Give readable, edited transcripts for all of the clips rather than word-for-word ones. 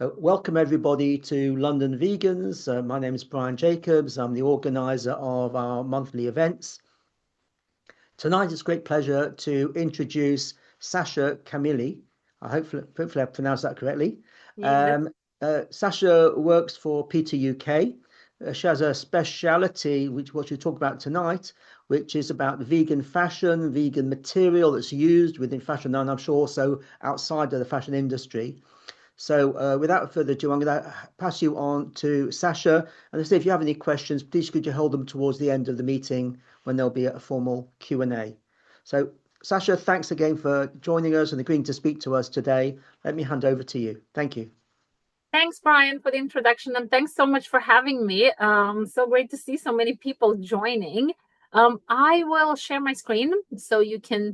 So welcome everybody to London Vegans. My name is Brian Jacobs. I'm the organizer of our monthly events. Tonight it's a great pleasure to introduce Sascha Camilli. Hopefully I've pronounced that correctly. Yeah. Sascha works for PETA UK. She has a speciality, which what you talk about tonight, which is about vegan fashion, vegan material that's used within fashion, and I'm sure also outside of the fashion industry. So without further ado, I'm going to pass you on to Sascha. And I say, if you have any questions, please could you hold them towards the end of the meeting when there'll be a formal Q&A. So Sascha, thanks again for joining us and agreeing to speak to us today. Let me hand over to you. Thank you. Thanks, Brian, for the introduction, and thanks so much for having me. So great to see so many people joining. I will share my screen so you can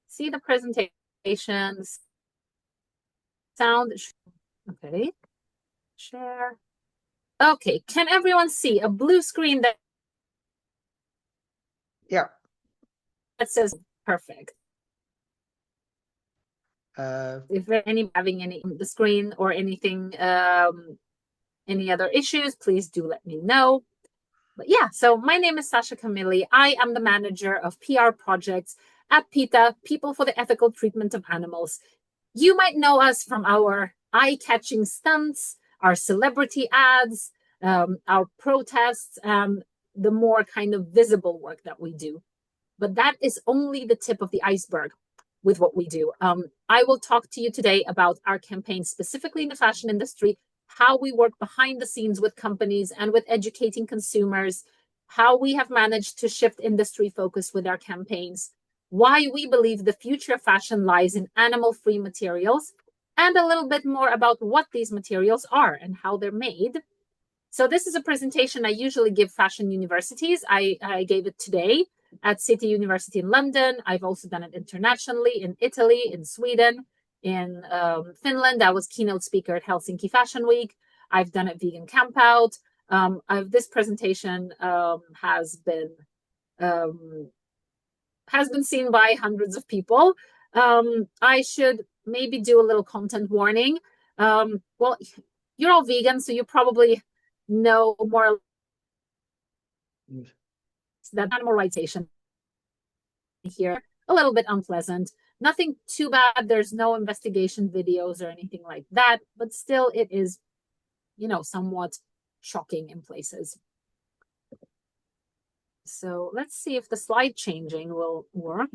see the presentations. Sound. Okay. Share. Okay. Can everyone see a blue screen that says perfect? If any having any the screen or anything, any other issues, please do let me know. But yeah, so my name is Sascha Camilli. I am the manager of PR projects at PETA, People for the Ethical Treatment of Animals. You might know us from our eye-catching stunts, our celebrity ads, our protests, and the more kind of visible work that we do. But that is only the tip of the iceberg with what we do. I will talk to you today about our campaign specifically in the fashion industry, how we work behind the scenes with companies and with educating consumers, how we have managed to shift industry focus with our campaigns, why we believe the future of fashion lies in animal-free materials, and a little bit more about what these materials are and how they're made. So this is a presentation I usually give fashion universities. I gave it today at City University in London. I've also done it internationally in Italy, in Sweden, in Finland. I was keynote speaker at Helsinki Fashion Week. I've done it vegan camp out. This presentation has been seen by hundreds of people. I should maybe do a little content warning. Well, you're all vegan, so you probably know more that animal rights here, a little bit unpleasant. Nothing too bad. There's no investigation videos or anything like that, but still it is, somewhat shocking in places. So let's see if the slide changing will work.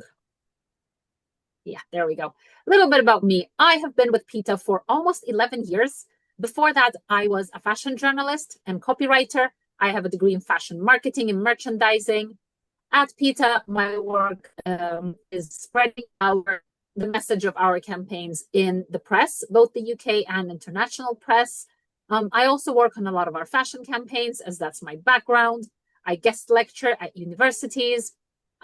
Yeah, there we go. A little bit about me. I have been with PETA for almost 11 years. Before that, I was a fashion journalist and copywriter. I have a degree in fashion marketing and merchandising. At PETA, my work is spreading the message of our campaigns in the press, both the UK and international press. I also work on a lot of our fashion campaigns, as that's my background. I guest lecture at universities.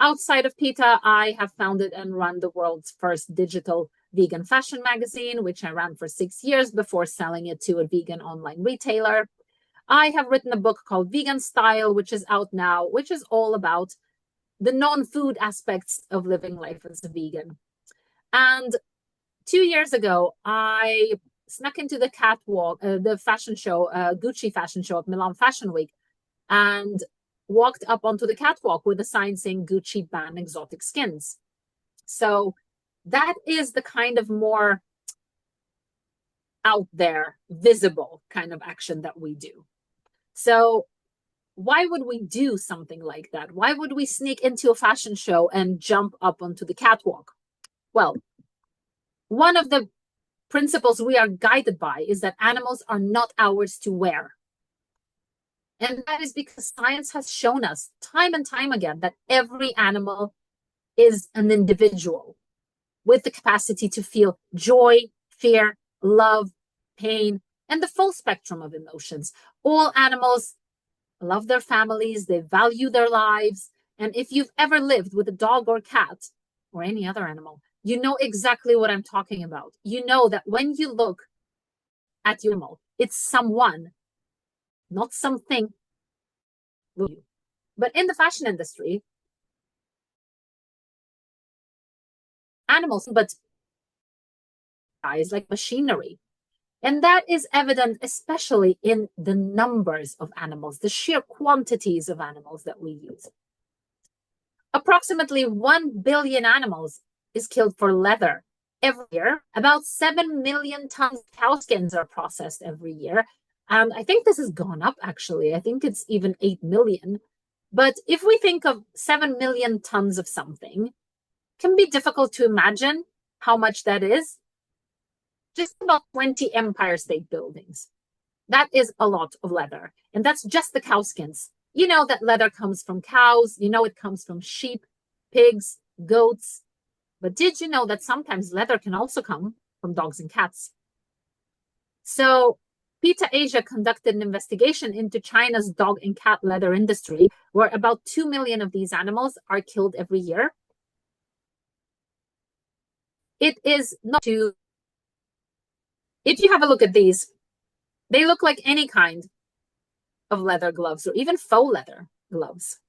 Outside of PETA, I have founded and run the world's first digital vegan fashion magazine, which I ran for 6 years before selling it to a vegan online retailer. I have written a book called Vegan Style, which is out now, which is all about the non-food aspects of living life as a vegan. And 2 years ago, I snuck into the catwalk, the fashion show, Gucci fashion show at Milan Fashion Week, and walked up onto the catwalk with a sign saying Gucci ban exotic skins. So that is the kind of more out there, visible kind of action that we do. So why would we do something like that? Why would we sneak into a fashion show and jump up onto the catwalk? Well, one of the principles we are guided by is that animals are not ours to wear. And that is because science has shown us time and time again that every animal is an individual with the capacity to feel joy, fear, love, pain, and the full spectrum of emotions. All animals love their families, they value their lives. And if you've ever lived with a dog or cat or any other animal, you know exactly what I'm talking about. You know that when you look at your animal, it's someone, not something. But in the fashion industry, animals, but guys like machinery. And that is evident especially in the numbers of animals, the sheer quantities of animals that we use. Approximately 1 billion animals is killed for leather every year. About 7 million tons of cow skins are processed every year. And I think this has gone up, actually. I think it's even 8 million. But if we think of 7 million tons of something, it can be difficult to imagine how much that is. Just about 20 Empire State Buildings. That is a lot of leather. And that's just the cow skins. You know that leather comes from cows. You know it comes from sheep, pigs, goats. But did you know that sometimes leather can also come from dogs and cats? So PETA Asia conducted an investigation into China's dog and cat leather industry, where about 2 million of these animals are killed every year. It is not too... If you have a look at these, they look like any kind of leather gloves or even faux leather gloves.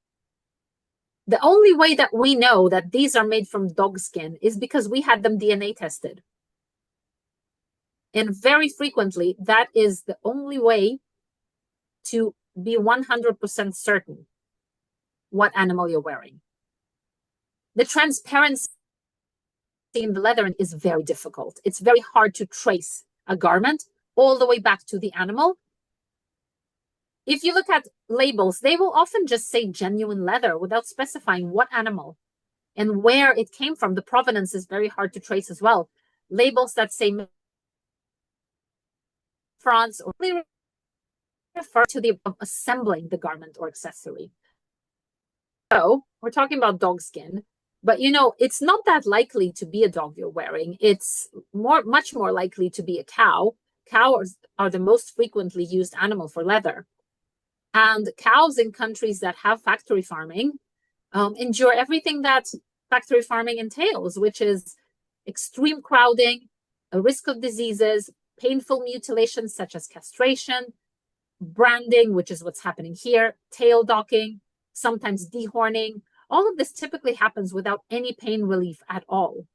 The only way that we know that these are made from dog skin is because we had them DNA tested. And very frequently, that is the only way to be 100% certain what animal you're wearing. The transparency in the leather is very difficult. It's very hard to trace a garment all the way back to the animal. If you look at labels, they will often just say genuine leather without specifying what animal and where it came from. The provenance is very hard to trace as well. Labels that say France or refer to the assembling the garment or accessory. So we're talking about dog skin, but you know, it's not that likely to be a dog you're wearing. It's much more likely to be a cow. Cows are the most frequently used animal for leather. And cows in countries that have factory farming endure everything that factory farming entails, which is extreme crowding, a risk of diseases, painful mutilations such as castration, branding, which is what's happening here, tail docking, sometimes dehorning. All of this typically happens without any pain relief at all.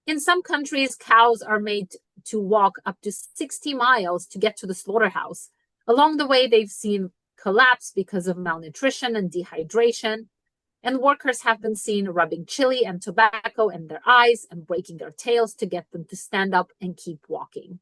In some countries, cows are made to walk up to 60 miles to get to the slaughterhouse. Along the way, they've seen collapse because of malnutrition and dehydration, and workers have been seen rubbing chili and tobacco in their eyes and breaking their tails to get them to stand up and keep walking.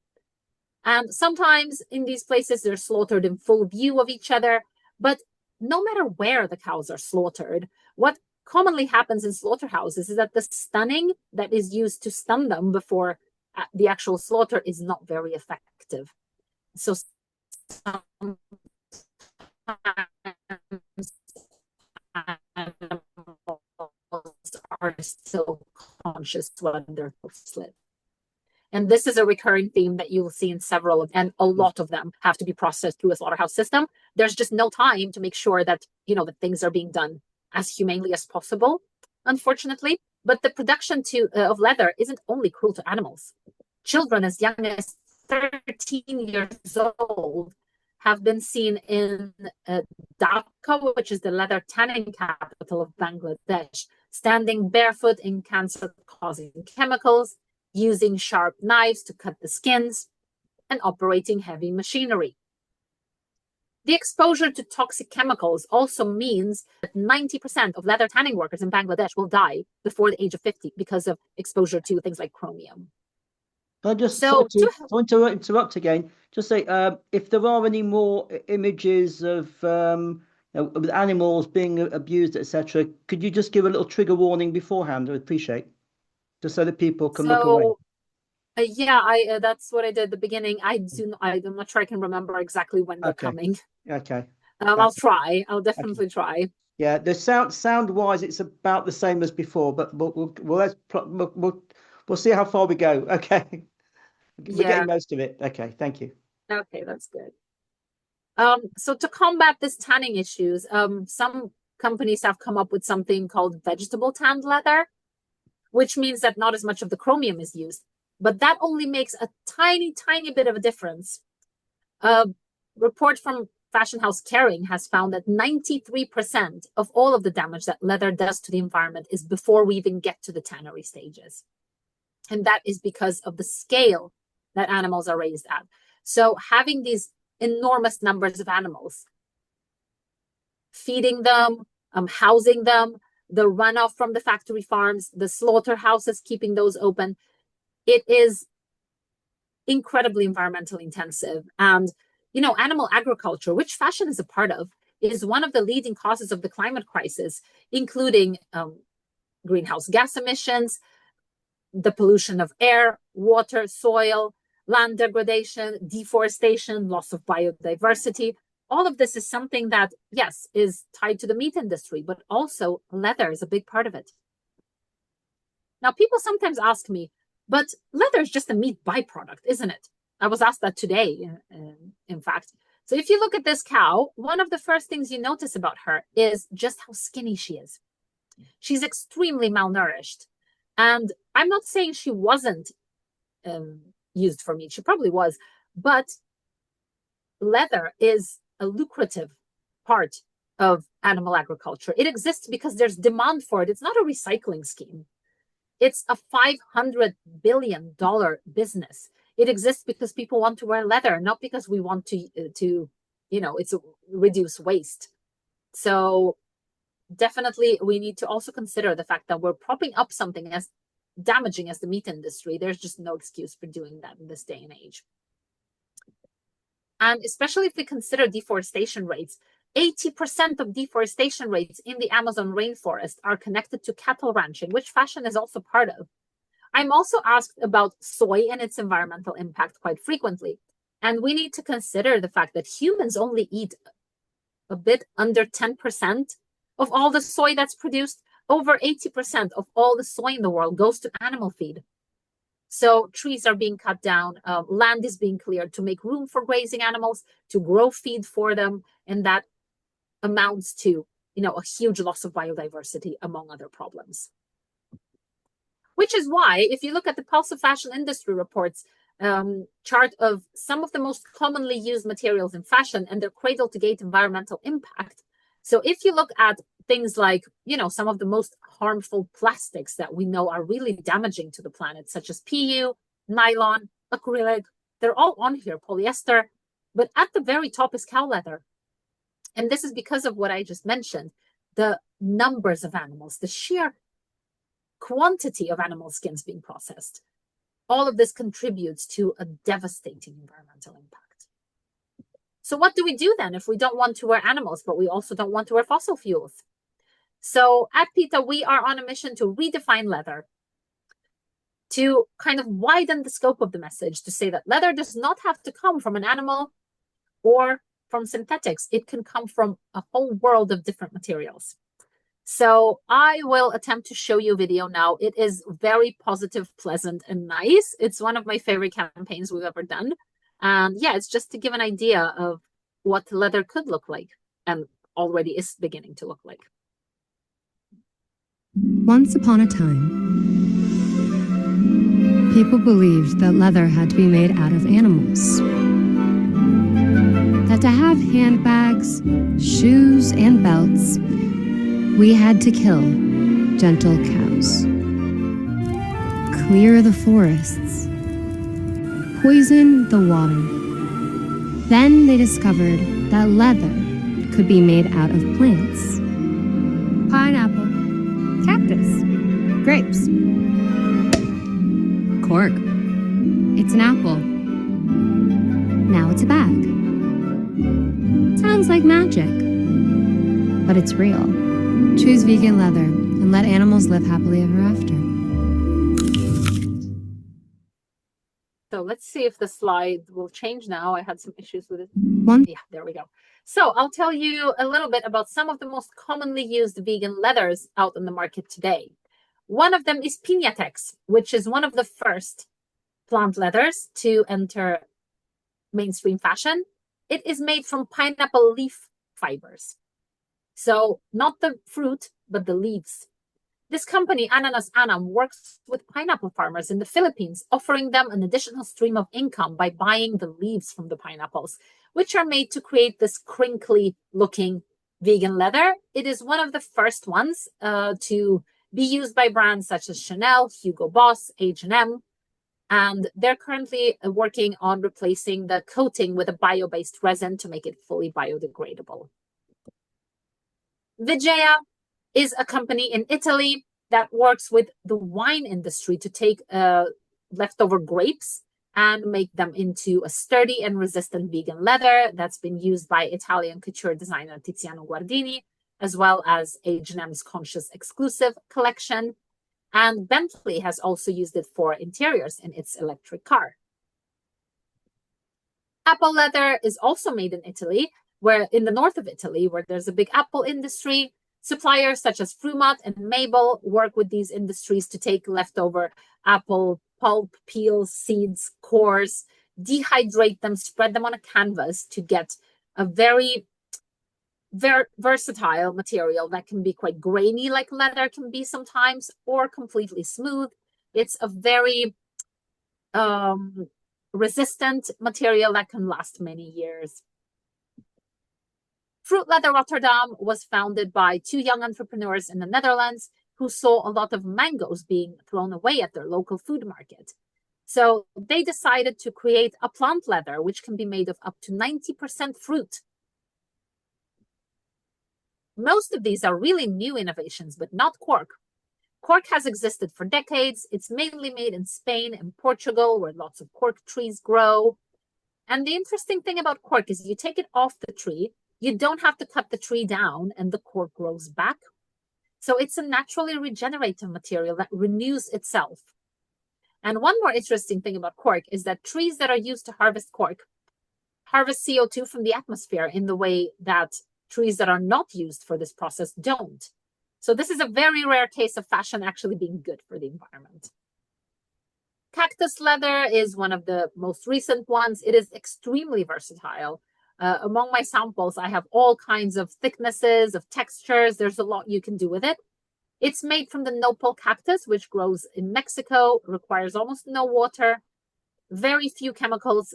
And sometimes in these places, they're slaughtered in full view of each other, but no matter where the cows are slaughtered, what commonly happens in slaughterhouses is that the stunning that is used to stun them before the actual slaughter is not very effective. So sometimes are still conscious when they're slit. And this is a recurring theme that you will see in several of, and a lot of them have to be processed through a slaughterhouse system. There's just no time to make sure that, you know, that things are being done as humanely as possible, unfortunately. But the production of leather isn't only cruel to animals. Children as young as 13 years old have been seen in Dhaka, which is the leather tanning capital of Bangladesh, standing barefoot in cancer-causing chemicals, using sharp knives to cut the skins, and operating heavy machinery. The exposure to toxic chemicals also means that 90% of leather tanning workers in Bangladesh will die before the age of 50 because of exposure to things like chromium. I just want to interrupt again. Just say, if there are any more images of with animals being abused, etc., could you just give a little trigger warning beforehand? I'd appreciate, just so that people can look away. Yeah, that's what I did at the beginning. I'm not sure I can remember exactly when they're coming. Okay. I'll try. I'll definitely try. Yeah, the sound wise, it's about the same as before, but we'll see how far we go. Okay. We're getting most of it. Okay, thank you. Okay, that's good. So to combat this tanning issues, some companies have come up with something called vegetable tanned leather, which means that not as much of the chromium is used, but that only makes a tiny, tiny bit of a difference. A report from fashion house Kering has found that 93% of all of the damage that leather does to the environment is before we even get to the tannery stages. And that is because of the scale that animals are raised at. So having these enormous numbers of animals, feeding them, housing them, the runoff from the factory farms, the slaughterhouses, keeping those open, it is incredibly environmentally intensive. And, you know, animal agriculture, which fashion is a part of, is one of the leading causes of the climate crisis, including greenhouse gas emissions, the pollution of air, water, soil, land degradation, deforestation, loss of biodiversity. All of this is something that, yes, is tied to the meat industry, but also leather is a big part of it. Now, people sometimes ask me, but leather is just a meat byproduct, isn't it? I was asked that today, in fact. So if you look at this cow, one of the first things you notice about her is just how skinny she is. She's extremely malnourished. And I'm not saying she wasn't used for meat. She probably was. But leather is a lucrative part of animal agriculture. It exists because there's demand for it. It's not a recycling scheme. It's a $500 billion business. It exists because people want to wear leather, not because we want to it's reduce waste. So definitely we need to also consider the fact that we're propping up something as damaging as the meat industry. There's just no excuse for doing that in this day and age. And especially if we consider deforestation rates, 80% of deforestation rates in the Amazon rainforest are connected to cattle ranching, which fashion is also part of. I'm also asked about soy and its environmental impact quite frequently. And we need to consider the fact that humans only eat a bit under 10% of all the soy that's produced. Over 80% of all the soy in the world goes to animal feed. So trees are being cut down, land is being cleared to make room for grazing animals, to grow feed for them, and that amounts to, a huge loss of biodiversity, among other problems. Which is why, if you look at the Pulse of Fashion Industry Reports chart of some of the most commonly used materials in fashion and their cradle-to-gate environmental impact, so if you look at things like, some of the most harmful plastics that we know are really damaging to the planet, such as PU, nylon, acrylic, they're all on here, polyester, but at the very top is cow leather. And this is because of what I just mentioned, the numbers of animals, the sheer quantity of animal skins being processed. All of this contributes to a devastating environmental impact. So what do we do then if we don't want to wear animals, but we also don't want to wear fossil fuels? So at PETA, we are on a mission to redefine leather, to kind of widen the scope of the message, to say that leather does not have to come from an animal or from synthetics. It can come from a whole world of different materials. So I will attempt to show you a video now. It is very positive, pleasant, and nice. It's one of my favorite campaigns we've ever done. And yeah, it's just to give an idea of what leather could look like and already is beginning to look like. Once upon a time, people believed that leather had to be made out of animals. That to have handbags, shoes, and belts, we had to kill gentle cows, clear the forests, poison the water. Then they discovered that leather could be made out of plants. Pineapple, cactus, grapes, cork. It's an apple. Now it's a bag. Sounds like magic, but it's real. Choose vegan leather and let animals live happily ever after. So let's see if the slide will change now. I had some issues with it. Yeah, there we go. So I'll tell you a little bit about some of the most commonly used vegan leathers out in the market today. One of them is Piñatex, which is one of the first plant leathers to enter mainstream fashion. It is made from pineapple leaf fibers. So not the fruit, but the leaves. This company, Ananas Anam, works with pineapple farmers in the Philippines, offering them an additional stream of income by buying the leaves from the pineapples, which are made to create this crinkly-looking vegan leather. It is one of the first ones to be used by brands such as Chanel, Hugo Boss, H&M. And they're currently working on replacing the coating with a bio-based resin to make it fully biodegradable. Vigea is a company in Italy that works with the wine industry to take leftover grapes and make them into a sturdy and resistant vegan leather that's been used by Italian couture designer Tiziano Guardini, as well as H&M's Conscious exclusive collection. And Bentley has also used it for interiors in its electric car. Apple leather is also made in Italy, where in the north of Italy, where there's a big apple industry. Suppliers such as Frumat and Mabel work with these industries to take leftover apple pulp, peels, seeds, cores, dehydrate them, spread them on a canvas to get a very versatile material that can be quite grainy like leather can be sometimes, or completely smooth. It's a very resistant material that can last many years. Fruit Leather Rotterdam was founded by two young entrepreneurs in the Netherlands who saw a lot of mangoes being thrown away at their local food market. So they decided to create a plant leather, which can be made of up to 90% fruit. Most of these are really new innovations, but not cork. Cork has existed for decades. It's mainly made in Spain and Portugal, where lots of cork trees grow. And the interesting thing about cork is you take it off the tree, you don't have to cut the tree down and the cork grows back. So it's a naturally regenerative material that renews itself. And one more interesting thing about cork is that trees that are used to harvest cork harvest CO2 from the atmosphere in the way that trees that are not used for this process don't. So this is a very rare case of fashion actually being good for the environment. Cactus leather is one of the most recent ones. It is extremely versatile. Among my samples, I have all kinds of thicknesses, of textures. There's a lot you can do with it. It's made from the nopal cactus, which grows in Mexico, requires almost no water, very few chemicals,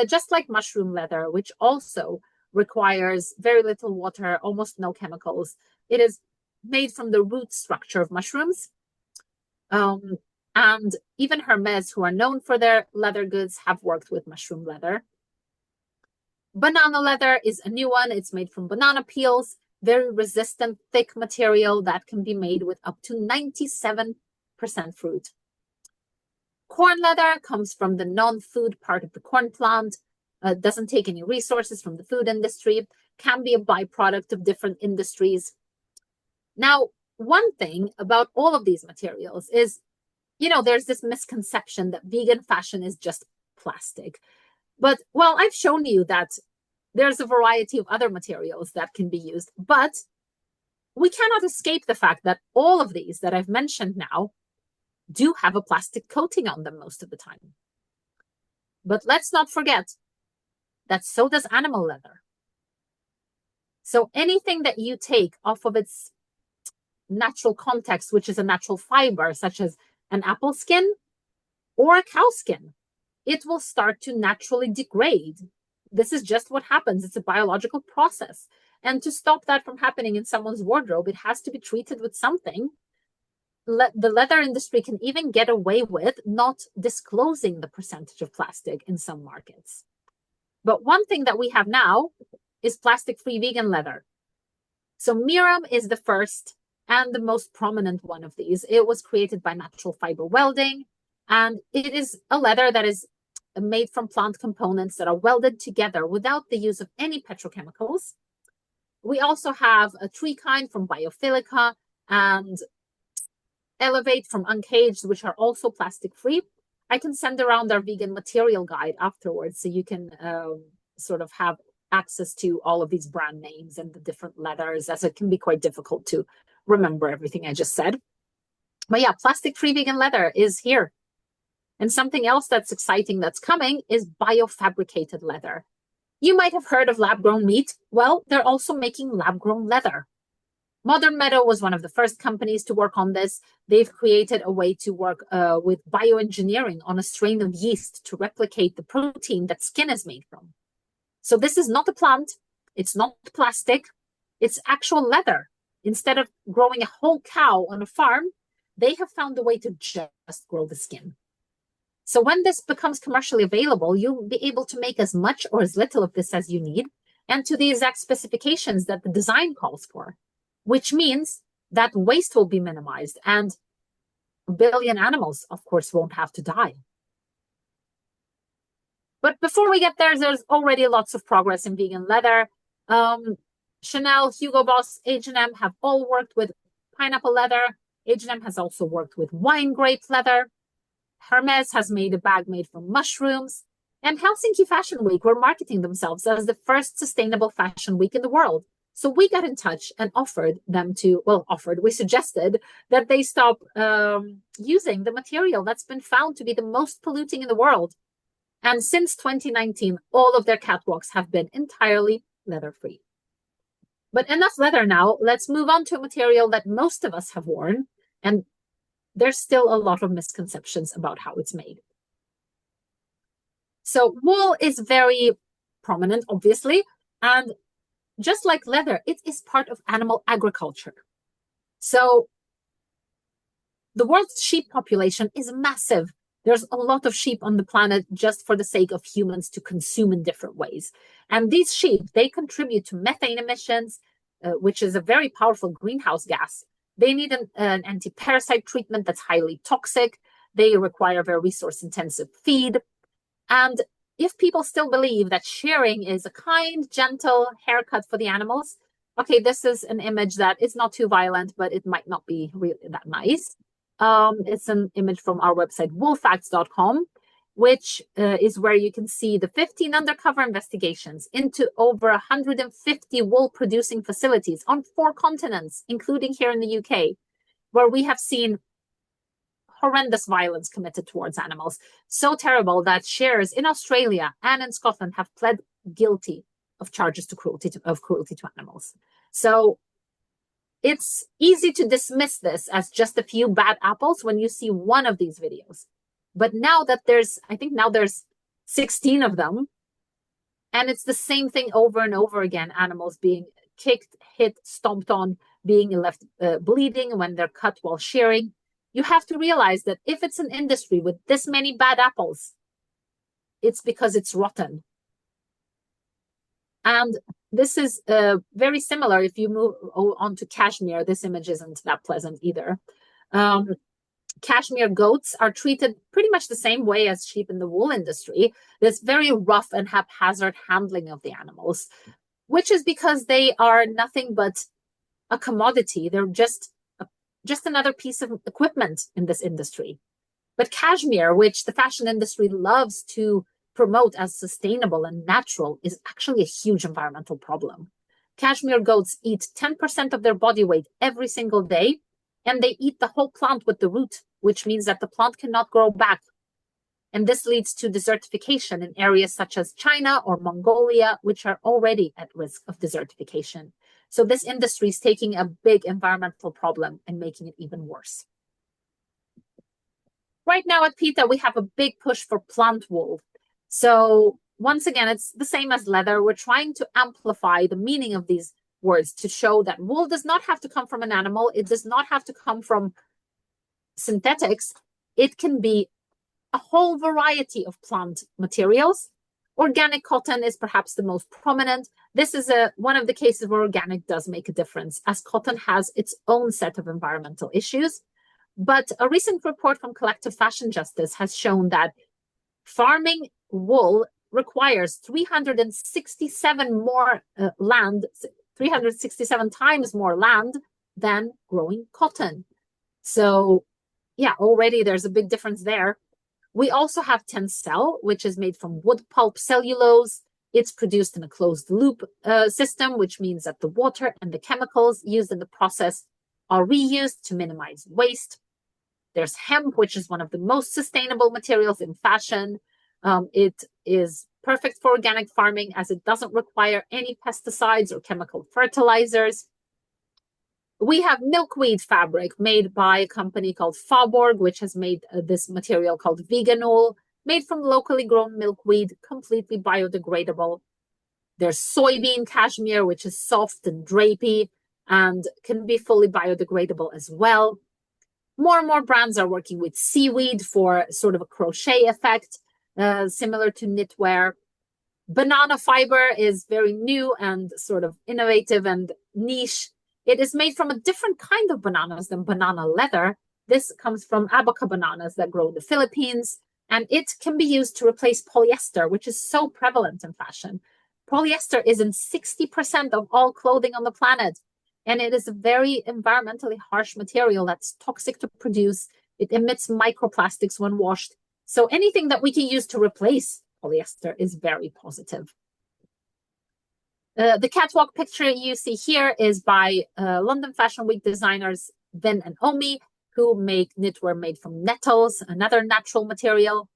just like mushroom leather, which also requires very little water, almost no chemicals. It is made from the root structure of mushrooms. And even Hermes, who are known for their leather goods, have worked with mushroom leather. Banana leather is a new one. It's made from banana peels, very resistant, thick material that can be made with up to 97% fruit. Corn leather comes from the non-food part of the corn plant, doesn't take any resources from the food industry, can be a byproduct of different industries. Now, one thing about all of these materials is, there's this misconception that vegan fashion is just plastic. But, well, I've shown you that there's a variety of other materials that can be used, but we cannot escape the fact that all of these that I've mentioned now do have a plastic coating on them most of the time. But let's not forget that so does animal leather. So anything that you take off of its natural context, which is a natural fiber, such as an apple skin or a cow skin, it will start to naturally degrade. This is just what happens. It's a biological process. And to stop that from happening in someone's wardrobe, it has to be treated with something. The leather industry can even get away with not disclosing the percentage of plastic in some markets. But one thing that we have now is plastic-free vegan leather. So Miram is the first and the most prominent one of these. It was created by natural fiber welding, and it is a leather that is made from plant components that are welded together without the use of any petrochemicals. We also have a tree kind from Biophilica and Elevate from Uncaged, which are also plastic-free. I can send around our vegan material guide afterwards so you can sort of have access to all of these brand names and the different leathers, as it can be quite difficult to remember everything I just said. But yeah, plastic-free vegan leather is here. And something else that's exciting that's coming is biofabricated leather. You might have heard of lab-grown meat. Well, they're also making lab-grown leather. Modern Meadow was one of the first companies to work on this. They've created a way to work with bioengineering on a strain of yeast to replicate the protein that skin is made from. So this is not a plant. It's not plastic. It's actual leather. Instead of growing a whole cow on a farm, they have found a way to just grow the skin. So when this becomes commercially available, you'll be able to make as much or as little of this as you need, and to the exact specifications that the design calls for, which means that waste will be minimized and a billion animals, of course, won't have to die. But before we get there, there's already lots of progress in vegan leather. Chanel, Hugo Boss, H&M have all worked with pineapple leather. H&M has also worked with wine grape leather. Hermes has made a bag made from mushrooms. And Helsinki Fashion Week were marketing themselves as the first sustainable fashion week in the world. So we got in touch and we suggested that they stop using the material that's been found to be the most polluting in the world. And since 2019, all of their catwalks have been entirely leather-free. But enough leather now. Let's move on to a material that most of us have worn. And there's still a lot of misconceptions about how it's made. So wool is very prominent, obviously. And just like leather, it is part of animal agriculture. So the world's sheep population is massive. There's a lot of sheep on the planet just for the sake of humans to consume in different ways. And these sheep, they contribute to methane emissions, which is a very powerful greenhouse gas. They need an anti-parasite treatment that's highly toxic. They require very resource-intensive feed. And if people still believe that shearing is a kind, gentle haircut for the animals, okay, this is an image that is not too violent, but it might not be really that nice. It's an image from our website, woolfacts.com, which is where you can see the 15 undercover investigations into over 150 wool-producing facilities on 4 continents, including here in the UK, where we have seen horrendous violence committed towards animals. So terrible that shearers in Australia and in Scotland have pled guilty of charges to cruelty to animals. So it's easy to dismiss this as just a few bad apples when you see one of these videos. But now that there's 16 of them, and it's the same thing over and over again, animals being kicked, hit, stomped on, being left bleeding when they're cut while shearing, you have to realize that if it's an industry with this many bad apples, it's because it's rotten. And this is very similar if you move on to cashmere. This image isn't that pleasant either. Cashmere goats are treated pretty much the same way as sheep in the wool industry. There's very rough and haphazard handling of the animals, which is because they are nothing but a commodity. They're just another piece of equipment in this industry. But cashmere, which the fashion industry loves to promote as sustainable and natural, is actually a huge environmental problem. Cashmere goats eat 10% of their body weight every single day, and they eat the whole plant with the root, which means that the plant cannot grow back. And this leads to desertification in areas such as China or Mongolia, which are already at risk of desertification. So this industry is taking a big environmental problem and making it even worse. Right now at PETA, we have a big push for plant wool. So once again, it's the same as leather. We're trying to amplify the meaning of these words to show that wool does not have to come from an animal. It does not have to come from synthetics. It can be a whole variety of plant materials. Organic cotton is perhaps the most prominent. This is one of the cases where organic does make a difference, as cotton has its own set of environmental issues. But a recent report from Collective Fashion Justice has shown that farming wool requires 367 times more land than growing cotton. So yeah, already there's a big difference there. We also have Tencel, which is made from wood pulp cellulose. It's produced in a closed loop system, which means that the water and the chemicals used in the process are reused to minimize waste. There's hemp, which is one of the most sustainable materials in fashion. It is perfect for organic farming as it doesn't require any pesticides or chemical fertilizers. We have milkweed fabric made by a company called Faaborg, which has made this material called Veganol, made from locally grown milkweed, completely biodegradable. There's soybean cashmere, which is soft and drapey and can be fully biodegradable as well. More and more brands are working with seaweed for sort of a crochet effect, similar to knitwear. Banana fiber is very new and sort of innovative and niche. It is made from a different kind of bananas than banana leather. This comes from abaca bananas that grow in the Philippines, and it can be used to replace polyester, which is so prevalent in fashion. Polyester is in 60% of all clothing on the planet, and it is a very environmentally harsh material that's toxic to produce. It emits microplastics when washed. So anything that we can use to replace polyester is very positive. The catwalk picture you see here is by London Fashion Week designers Vin and Omi, who make knitwear made from nettles, another natural material.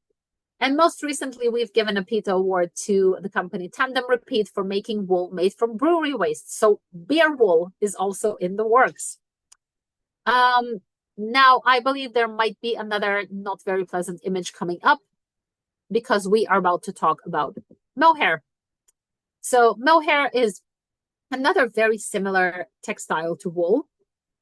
And most recently, we've given a PETA award to the company Tandem Repeat for making wool made from brewery waste. So beer wool is also in the works. Now, I believe there might be another not very pleasant image coming up because we are about to talk about mohair. So mohair is another very similar textile to wool.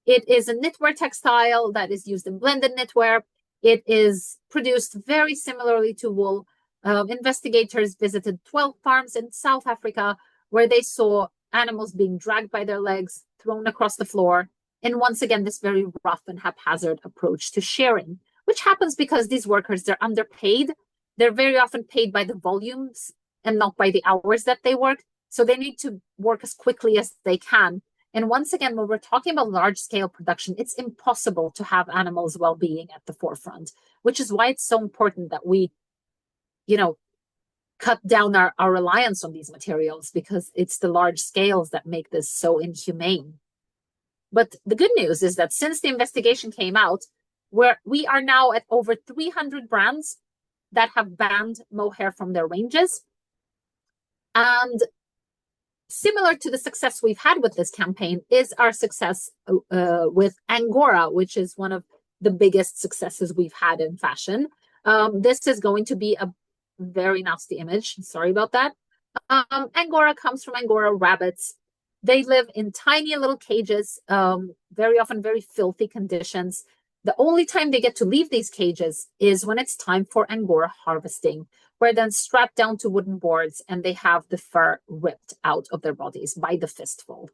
It is a knitwear textile that is used in blended knitwear. It is produced very similarly to wool. Investigators visited 12 farms in South Africa where they saw animals being dragged by their legs, thrown across the floor. And once again, this very rough and haphazard approach to shearing, which happens because these workers, they're underpaid. They're very often paid by the volumes and not by the hours that they work. So they need to work as quickly as they can. And once again, when we're talking about large-scale production, it's impossible to have animals' well-being at the forefront, which is why it's so important that we, cut down our reliance on these materials, because it's the large scales that make this so inhumane. But the good news is that since the investigation came out, we are now at over 300 brands that have banned mohair from their ranges. And similar to the success we've had with this campaign is our success with Angora, which is one of the biggest successes we've had in fashion. This is going to be a very nasty image. Sorry about that. Angora comes from Angora rabbits. They live in tiny little cages, very often very filthy conditions. The only time they get to leave these cages is when it's time for Angora harvesting, where then strapped down to wooden boards and they have the fur ripped out of their bodies by the fistful.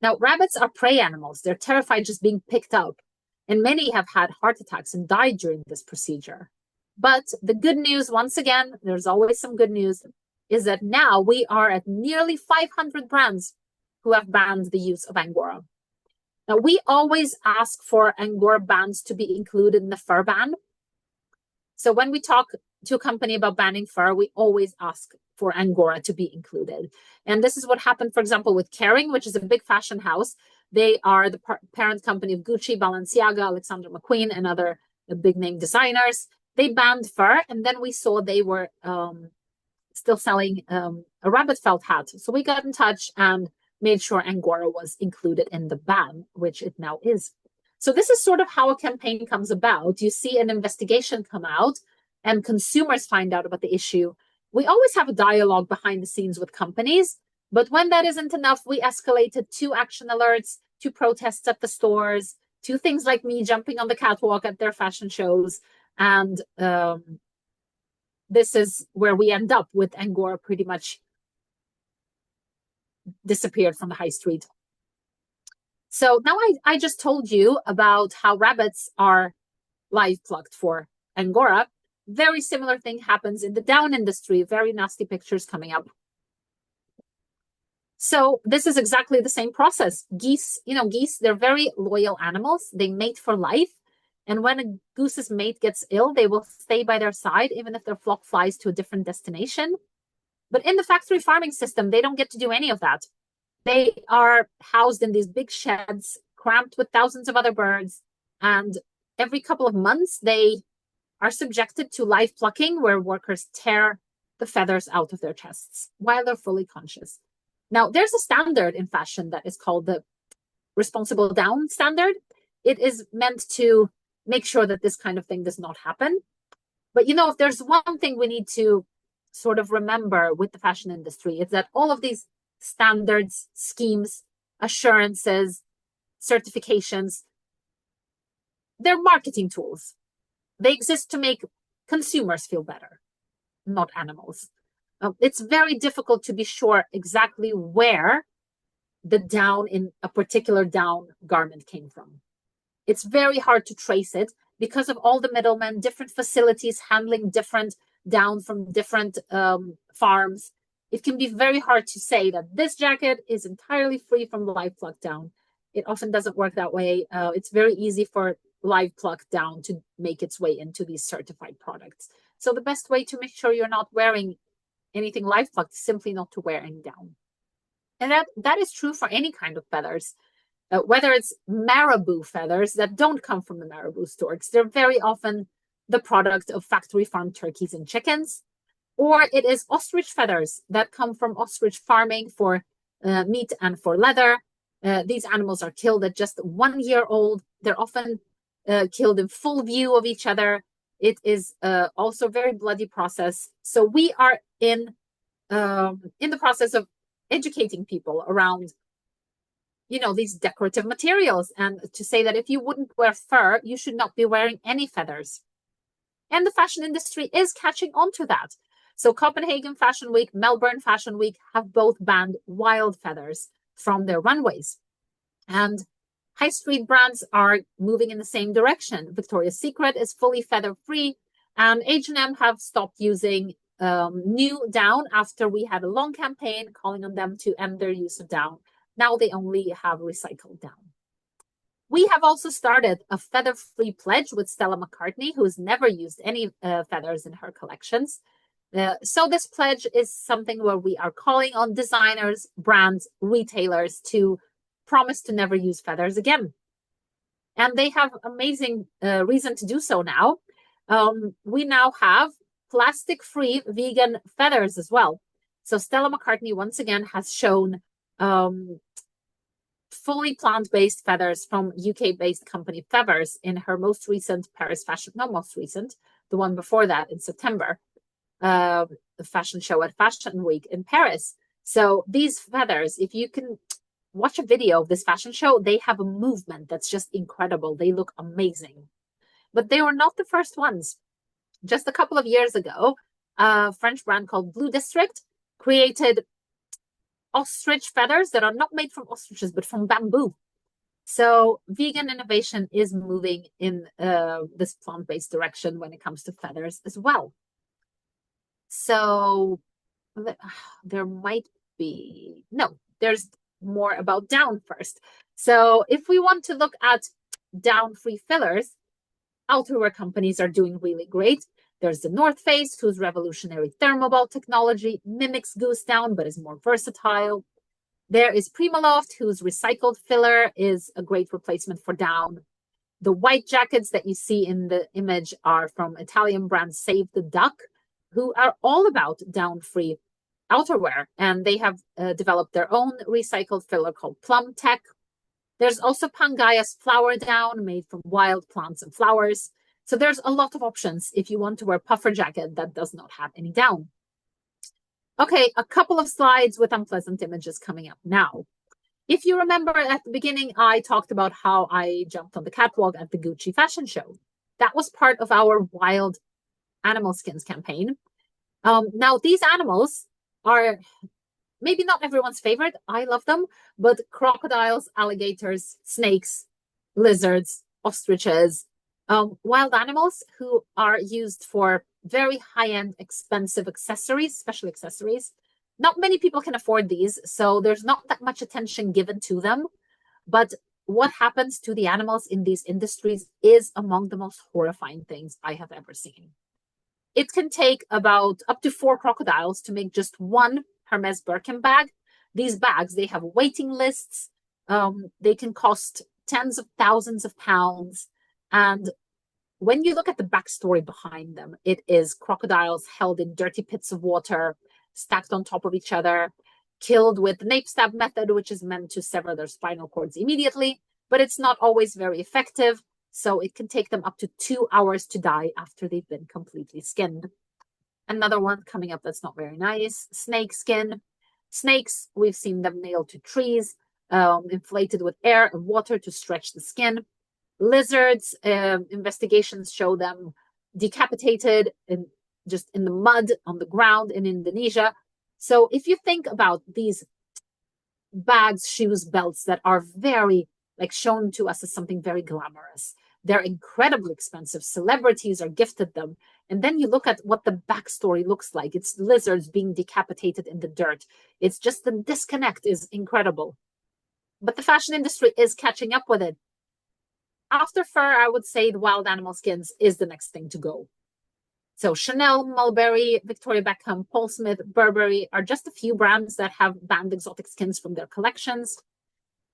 Now, rabbits are prey animals. They're terrified just being picked up, and many have had heart attacks and died during this procedure. But the good news, once again, there's always some good news, is that now we are at nearly 500 brands who have banned the use of Angora. Now, we always ask for Angora bands to be included in the fur ban. So when we talk to a company about banning fur, we always ask for Angora to be included. And this is what happened, for example, with Kering, which is a big fashion house. They are the parent company of Gucci, Balenciaga, Alexander McQueen, and other big name designers. They banned fur, and then we saw they were still selling a rabbit felt hat. So we got in touch and made sure Angora was included in the ban, which it now is. So this is sort of how a campaign comes about. You see an investigation come out and consumers find out about the issue. We always have a dialogue behind the scenes with companies, but when that isn't enough, we escalated 2 action alerts, 2 protests at the stores, 2 things like me jumping on the catwalk at their fashion shows. And this is where we end up with Angora pretty much disappeared from the high street. So now I just told you about how rabbits are live plucked for Angora. Very similar thing happens in the down industry. Very nasty pictures coming up. So this is exactly the same process. Geese, they're very loyal animals. They mate for life. And when a goose's mate gets ill, they will stay by their side, even if their flock flies to a different destination. But in the factory farming system, they don't get to do any of that. They are housed in these big sheds, cramped with thousands of other birds. And every couple of months, they are subjected to live plucking, where workers tear the feathers out of their chests while they're fully conscious. Now, there's a standard in fashion that is called the Responsible Down Standard. It is meant to make sure that this kind of thing does not happen. But, if there's one thing we need to sort of remember with the fashion industry, it's that all of these standards, schemes, assurances, certifications, they're marketing tools. They exist to make consumers feel better, not animals. It's very difficult to be sure exactly where the down in a particular down garment came from. It's very hard to trace it because of all the middlemen, different facilities handling different down from different farms. It can be very hard to say that this jacket is entirely free from live plucked down. It often doesn't work that way. It's very easy for live plucked down to make its way into these certified products. So the best way to make sure you're not wearing anything live plucked is simply not to wear any down. And that is true for any kind of feathers, whether it's marabou feathers that don't come from the marabou storks. They're very often the product of factory farmed turkeys and chickens, or it is ostrich feathers that come from ostrich farming for meat and for leather. These animals are killed at just 1 year old. They're often killed in full view of each other. It is also a very bloody process. So we are in the process of educating people around, these decorative materials, and to say that if you wouldn't wear fur, you should not be wearing any feathers. And the fashion industry is catching on to that. So Copenhagen Fashion Week, Melbourne Fashion Week have both banned wild feathers from their runways. And high street brands are moving in the same direction. Victoria's Secret is fully feather free, and H&M have stopped using new down after we had a long campaign calling on them to end their use of down. Now they only have recycled down. We have also started a feather-free pledge with Stella McCartney, who has never used any feathers in her collections. So this pledge is something where we are calling on designers, brands, retailers to promise to never use feathers again. And they have amazing reason to do so now. We now have plastic-free vegan feathers as well. So Stella McCartney once again has shown fully plant-based feathers from UK-based company Feathers in her most recent Paris fashion, not most recent, the one before that in September, the fashion show at Fashion Week in Paris. So these feathers, if you can watch a video of this fashion show, they have a movement that's just incredible. They look amazing. But they were not the first ones. Just a couple of years ago, a French brand called Blue District created ostrich feathers that are not made from ostriches, but from bamboo. So vegan innovation is moving in this plant-based direction when it comes to feathers as well. So there might be, no, there's more about down first. So if we want to look at down-free fillers, outerwear companies are doing really great. There's the North Face, whose revolutionary thermoball technology mimics goose down, but is more versatile. There is Primaloft, whose recycled filler is a great replacement for down. The white jackets that you see in the image are from Italian brand Save the Duck, who are all about down-free outerwear. And they have developed their own recycled filler called Plum Tech. There's also Pangaia's flower down made from wild plants and flowers. So there's a lot of options if you want to wear a puffer jacket that does not have any down. Okay, a couple of slides with unpleasant images coming up now. If you remember at the beginning, I talked about how I jumped on the catwalk at the Gucci fashion show. That was part of our wild animal skins campaign. Now, these animals are maybe not everyone's favorite. I love them, but crocodiles, alligators, snakes, lizards, ostriches, wild animals who are used for very high-end, expensive accessories, special accessories. Not many people can afford these, so there's not that much attention given to them. But what happens to the animals in these industries is among the most horrifying things I have ever seen. It can take about up to 4 crocodiles to make just one Hermes Birkin bag. These bags, they have waiting lists. They can cost tens of thousands of pounds. And when you look at the backstory behind them, it is crocodiles held in dirty pits of water, stacked on top of each other, killed with the nape stab method, which is meant to sever their spinal cords immediately, but it's not always very effective. So it can take them up to 2 hours to die after they've been completely skinned. Another one coming up that's not very nice, snake skin. Snakes, we've seen them nailed to trees, inflated with air and water to stretch the skin. Lizards, investigations show them decapitated just in the mud on the ground in Indonesia. So if you think about these bags, shoes, belts that are very shown to us as something very glamorous, they're incredibly expensive. Celebrities are gifted them. And then you look at what the backstory looks like. It's lizards being decapitated in the dirt. It's just the disconnect is incredible. But the fashion industry is catching up with it. After fur, I would say the wild animal skins is the next thing to go. So Chanel, Mulberry, Victoria Beckham, Paul Smith, Burberry are just a few brands that have banned exotic skins from their collections.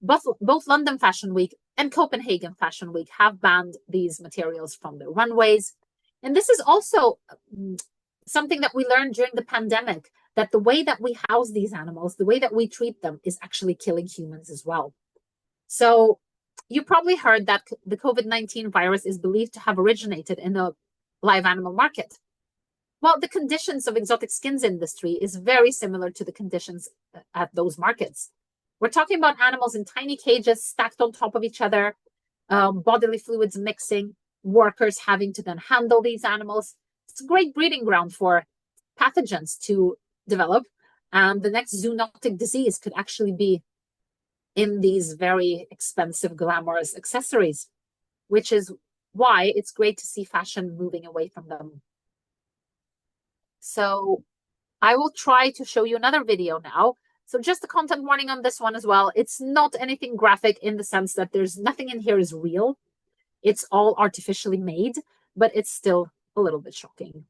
Both London Fashion Week and Copenhagen Fashion Week have banned these materials from their runways. And this is also something that we learned during the pandemic, that the way that we house these animals, the way that we treat them is actually killing humans as well. So you probably heard that the COVID-19 virus is believed to have originated in a live animal market. Well, the conditions of exotic skins industry is very similar to the conditions at those markets. We're talking about animals in tiny cages stacked on top of each other, bodily fluids mixing, workers having to then handle these animals. It's a great breeding ground for pathogens to develop. And the next zoonotic disease could actually be in these very expensive, glamorous accessories, which is why it's great to see fashion moving away from them. So I will try to show you another video now. So just a content warning on this one as well. It's not anything graphic in the sense that there's nothing in here is real. It's all artificially made, but it's still a little bit shocking.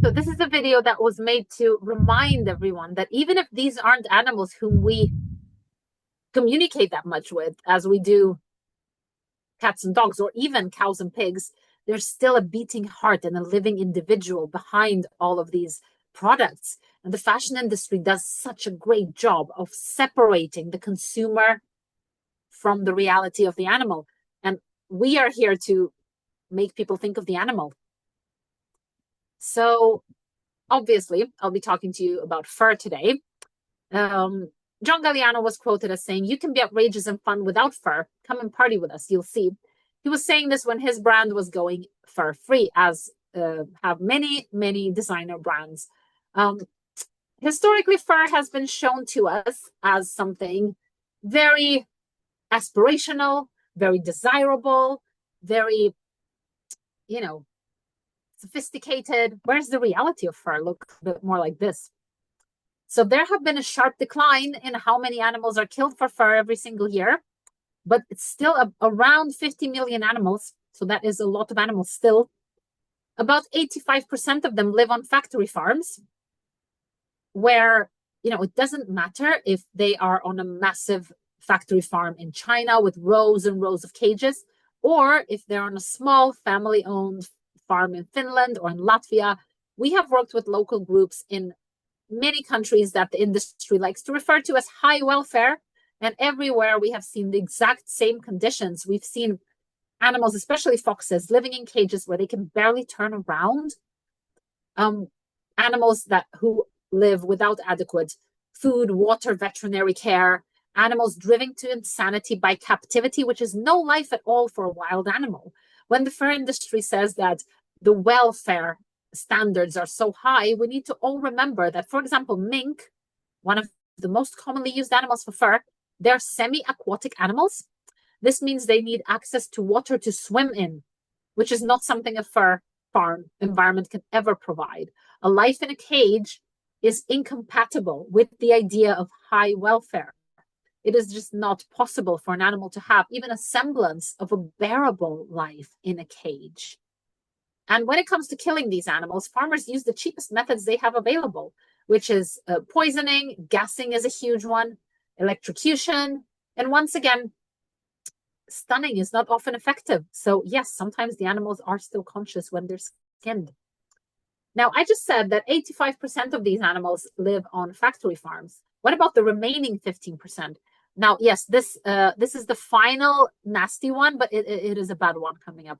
So this is a video that was made to remind everyone that even if these aren't animals whom we communicate that much with, as we do cats and dogs, or even cows and pigs, there's still a beating heart and a living individual behind all of these products. And the fashion industry does such a great job of separating the consumer from the reality of the animal. And we are here to make people think of the animal. So obviously, I'll be talking to you about fur today. John Galliano was quoted as saying, "You can be outrageous and fun without fur. Come and party with us, you'll see." He was saying this when his brand was going fur-free, as have many, many designer brands. Historically, fur has been shown to us as something very aspirational, very desirable, very, sophisticated. Where's the reality of fur? Look a bit more like this. So there have been a sharp decline in how many animals are killed for fur every single year, but it's still around 50 million animals. So that is a lot of animals still. About 85% of them live on factory farms where, it doesn't matter if they are on a massive factory farm in China with rows and rows of cages, or if they're on a small family-owned farm in Finland or in Latvia. We have worked with local groups in many countries that the industry likes to refer to as high welfare, and everywhere we have seen the exact same conditions. We've seen animals, especially foxes, living in cages where they can barely turn around. Animals who live without adequate food, water, veterinary care, animals driven to insanity by captivity, which is no life at all for a wild animal. When the fur industry says that the welfare standards are so high, we need to all remember that, for example, mink, one of the most commonly used animals for fur, they're semi-aquatic animals. This means they need access to water to swim in, which is not something a fur farm environment can ever provide. A life in a cage is incompatible with the idea of high welfare. It is just not possible for an animal to have even a semblance of a bearable life in a cage. And when it comes to killing these animals, farmers use the cheapest methods they have available, which is poisoning. Gassing is a huge one, electrocution. And once again, stunning is not often effective. So yes, sometimes the animals are still conscious when they're skinned. Now, I just said that 85% of these animals live on factory farms. What about the remaining 15%? Now, yes, this is the final nasty one, but it is a bad one coming up.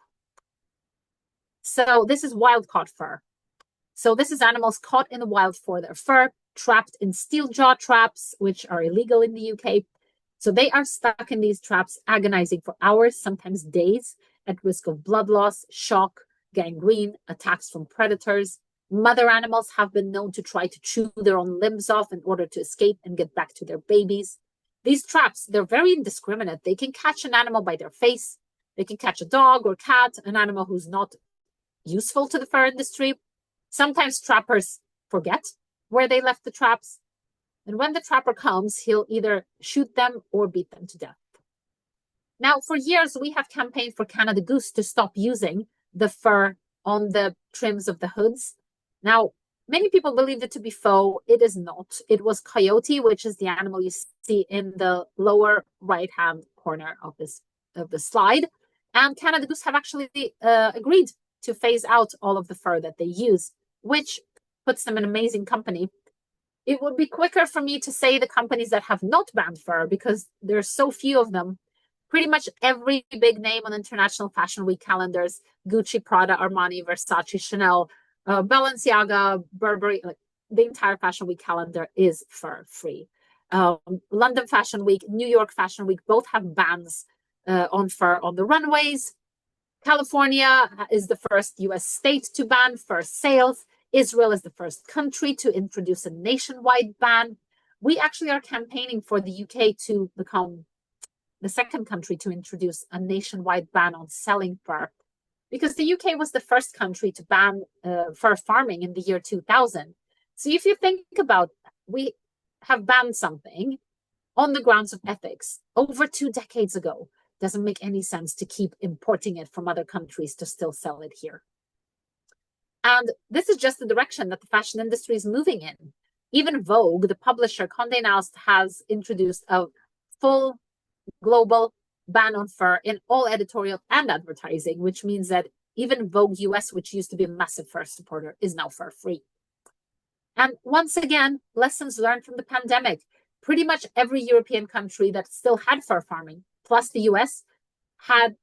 So this is wild-caught fur. So this is animals caught in the wild for their fur, trapped in steel jaw traps, which are illegal in the UK. So they are stuck in these traps, agonizing for hours, sometimes days, at risk of blood loss, shock, gangrene, attacks from predators. Mother animals have been known to try to chew their own limbs off in order to escape and get back to their babies. These traps, they're very indiscriminate. They can catch an animal by their face. They can catch a dog or cat, an animal who's not useful to the fur industry. Sometimes trappers forget where they left the traps. And when the trapper comes, he'll either shoot them or beat them to death. Now, for years, we have campaigned for Canada Goose to stop using the fur on the trims of the hoods. Now, many people believed it to be faux. It is not. It was coyote, which is the animal you see in the lower right-hand corner of the slide. And Canada Goose have actually agreed to phase out all of the fur that they use, which puts them in amazing company. It would be quicker for me to say the companies that have not banned fur because there's so few of them. Pretty much every big name on International Fashion Week calendars, Gucci, Prada, Armani, Versace, Chanel, Balenciaga, Burberry, like the entire Fashion Week calendar is fur-free. London Fashion Week, New York Fashion Week, both have bans on fur on the runways. California is the first US state to ban fur sales. Israel is the first country to introduce a nationwide ban. We actually are campaigning for the UK to become the second country to introduce a nationwide ban on selling fur, because the UK was the first country to ban fur farming in the year 2000. So if you think about, we have banned something on the grounds of ethics over 2 decades ago. Doesn't make any sense to keep importing it from other countries to still sell it here. And this is just the direction that the fashion industry is moving in. Even Vogue, the publisher, Condé Nast, has introduced a full global ban on fur in all editorial and advertising, which means that even Vogue US, which used to be a massive fur supporter, is now fur-free. And once again, lessons learned from the pandemic. Pretty much every European country that still had fur farming, plus the US, had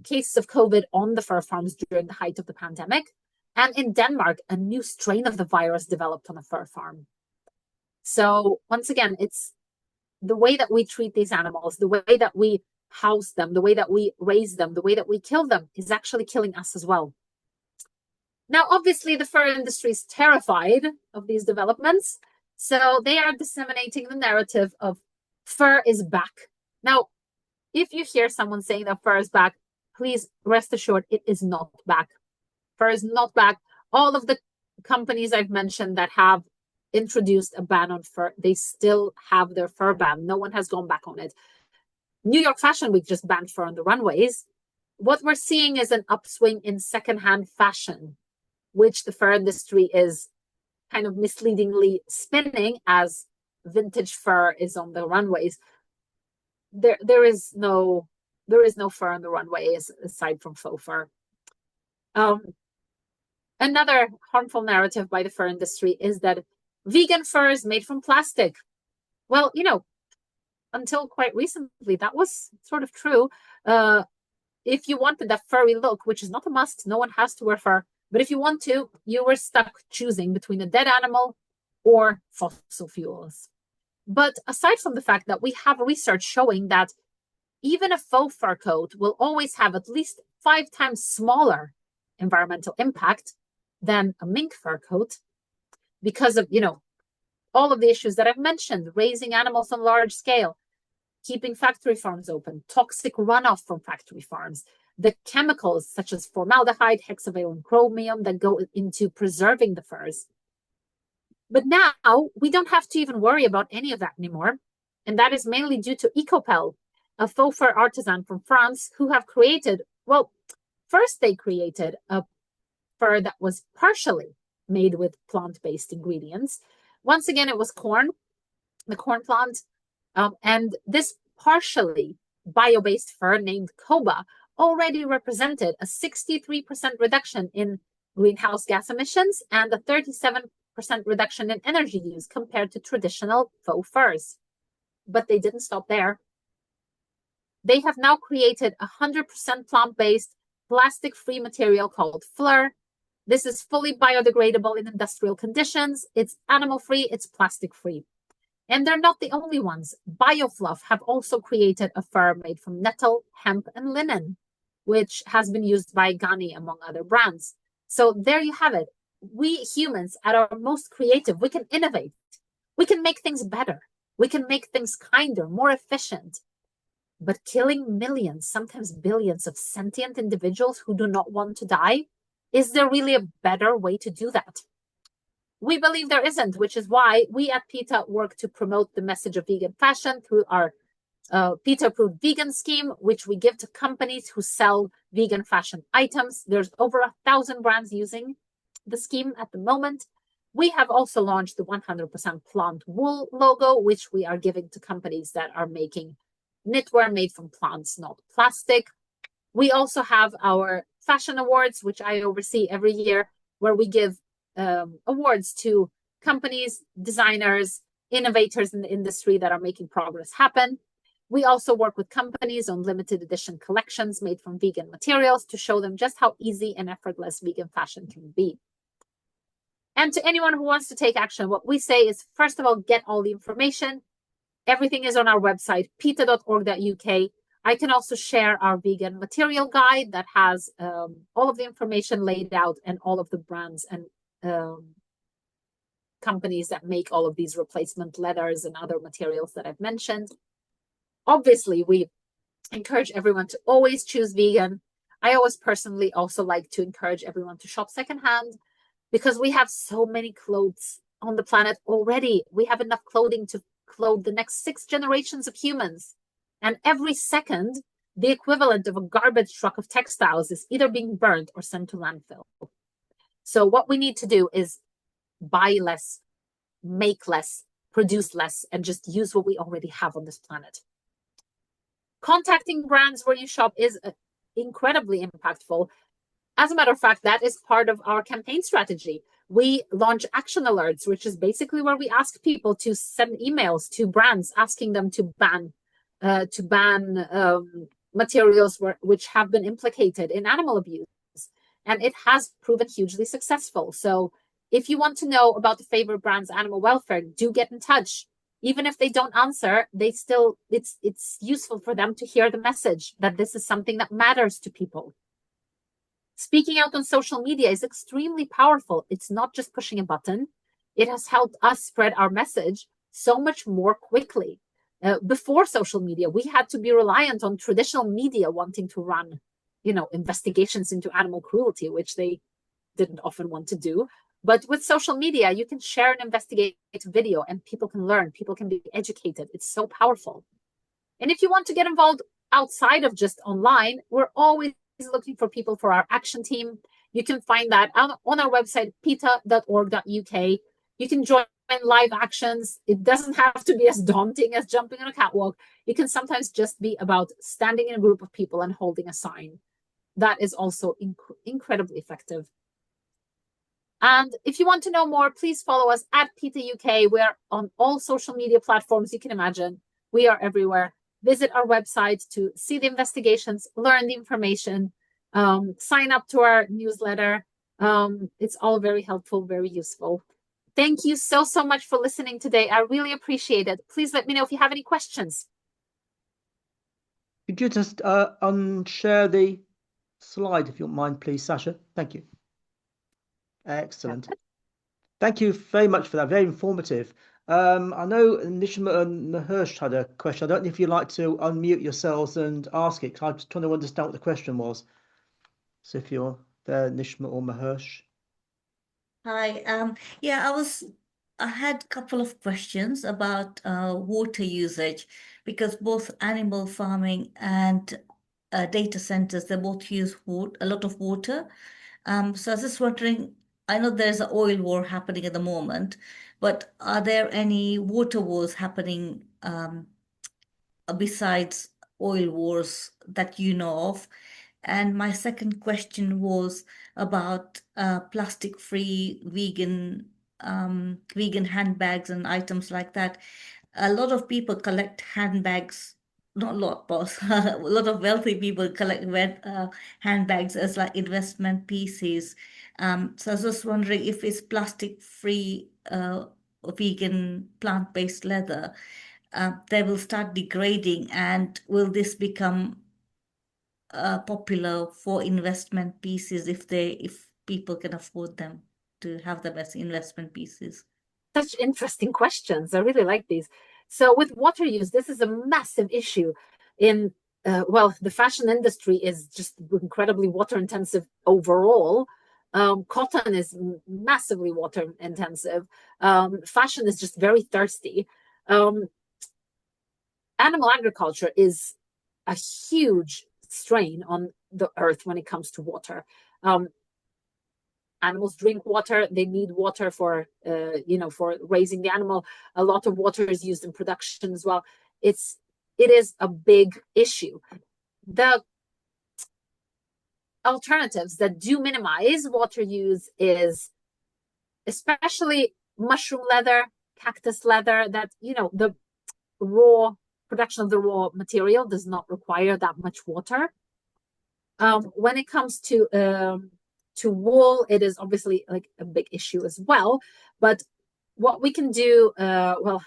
cases of COVID on the fur farms during the height of the pandemic. And in Denmark, a new strain of the virus developed on a fur farm. So once again, it's the way that we treat these animals, the way that we house them, the way that we raise them, the way that we kill them is actually killing us as well. Now, obviously, the fur industry is terrified of these developments. So they are disseminating the narrative of fur is back. Now, if you hear someone saying that fur is back, please rest assured it is not back. Fur is not back. All of the companies I've mentioned that have introduced a ban on fur, they still have their fur ban. No one has gone back on it. New York Fashion Week just banned fur on the runways. What we're seeing is an upswing in secondhand fashion, which the fur industry is kind of misleadingly spinning as vintage fur is on the runways. there is no fur on the runway aside from faux fur. Another harmful narrative by the fur industry is that vegan fur is made from plastic. Well, until quite recently, that was sort of true. If you wanted that furry look, which is not a must, no one has to wear fur, but if you want to, you were stuck choosing between a dead animal or fossil fuels. But aside from the fact that we have research showing that even a faux fur coat will always have at least 5 times smaller environmental impact than a mink fur coat because of, all of the issues that I've mentioned, raising animals on large scale, keeping factory farms open, toxic runoff from factory farms, the chemicals such as formaldehyde, hexavalent chromium that go into preserving the furs. But now we don't have to even worry about any of that anymore. And that is mainly due to Ecopel, a faux fur artisan from France who have created, first they created a fur that was partially made with plant-based ingredients. Once again, it was corn, the corn plant. And this partially bio-based fur named Koba already represented a 63% reduction in greenhouse gas emissions and a 37% reduction in energy use compared to traditional faux furs. But they didn't stop there. They have now created 100% plant-based, plastic-free material called Fleur. This is fully biodegradable in industrial conditions. It's animal-free, it's plastic-free. And they're not the only ones. BioFluff have also created a fur made from nettle, hemp, and linen, which has been used by Ghani, among other brands. So there you have it. We humans, at our most creative, we can innovate. We can make things better. We can make things kinder, more efficient. But killing millions, sometimes billions of sentient individuals who do not want to die, is there really a better way to do that? We believe there isn't, which is why we at PETA work to promote the message of vegan fashion through our PETA-approved vegan scheme, which we give to companies who sell vegan fashion items. There's over 1,000 brands using the scheme at the moment. We have also launched the 100% plant wool logo, which we are giving to companies that are making knitwear made from plants, not plastic. We also have our fashion awards, which I oversee every year, where we give awards to companies, designers, innovators in the industry that are making progress happen. We also work with companies on limited edition collections made from vegan materials to show them just how easy and effortless vegan fashion can be. And to anyone who wants to take action, what we say is, first of all, get all the information. Everything is on our website, peta.org.uk. I can also share our vegan material guide that has all of the information laid out and all of the brands and companies that make all of these replacement leathers and other materials that I've mentioned. Obviously, we encourage everyone to always choose vegan. I always personally also like to encourage everyone to shop secondhand because we have so many clothes on the planet already. We have enough clothing to clothe the next 6 generations of humans. And every second, the equivalent of a garbage truck of textiles is either being burned or sent to landfill. So what we need to do is buy less, make less, produce less, and just use what we already have on this planet. Contacting brands where you shop is incredibly impactful. As a matter of fact, that is part of our campaign strategy. We launch action alerts, which is basically where we ask people to send emails to brands asking them to ban materials which have been implicated in animal abuse. And it has proven hugely successful. So if you want to know about the favorite brand's animal welfare, do get in touch. Even if they don't answer, it's useful for them to hear the message that this is something that matters to people. Speaking out on social media is extremely powerful. It's not just pushing a button. It has helped us spread our message so much more quickly. Before social media, we had to be reliant on traditional media wanting to run, investigations into animal cruelty, which they didn't often want to do. But with social media, you can share an investigative video and people can learn, people can be educated. It's so powerful. And if you want to get involved outside of just online, we're always looking for people for our action team. You can find that on our website, peta.org.uk. You can join live actions. It doesn't have to be as daunting as jumping on a catwalk. It can sometimes just be about standing in a group of people and holding a sign. That is also incredibly effective. And if you want to know more, please follow us at PETA UK. We're on all social media platforms you can imagine. We are everywhere. Visit our website to see the investigations, learn the information, sign up to our newsletter. It's all very helpful, very useful. Thank you so much for listening today. I really appreciate it. Please let me know if you have any questions. Could you just unshare the slide, if you don't mind, please, Sascha? Thank you. Excellent. Thank you very much for that. Very informative. I know Nishma and Mahersh had a question. I don't know if you'd like to unmute yourselves and ask it, because I was trying to understand what the question was. So if you're there, Nishma or Mahersh. Hi. Yeah, I had a couple of questions about water usage, because both animal farming and data centers, they both use a lot of water. So I was just wondering, I know there's an oil war happening at the moment, but are there any water wars happening besides oil wars that you know of? And my second question was about plastic-free vegan handbags and items like that. A lot of people collect handbags, not a lot, boss. A lot of wealthy people collect handbags as like investment pieces. So I was just wondering if it's plastic-free vegan plant-based leather, they will start degrading, and will this become popular for investment pieces if people can afford them, to have them as investment pieces? Such interesting questions. I really like these. So with water use, this is a massive issue in, well, the fashion industry is just incredibly water intensive overall. Cotton is massively water intensive. Fashion is just very thirsty. Animal agriculture is a huge strain on the earth when it comes to water. Animals drink water. They need water for, for raising the animal. A lot of water is used in production as well. It is a big issue. The alternatives that do minimize water use is especially mushroom leather, cactus leather, that, the raw production of the raw material does not require that much water. When it comes to wool, it is obviously like a big issue as well. But what we can do, well,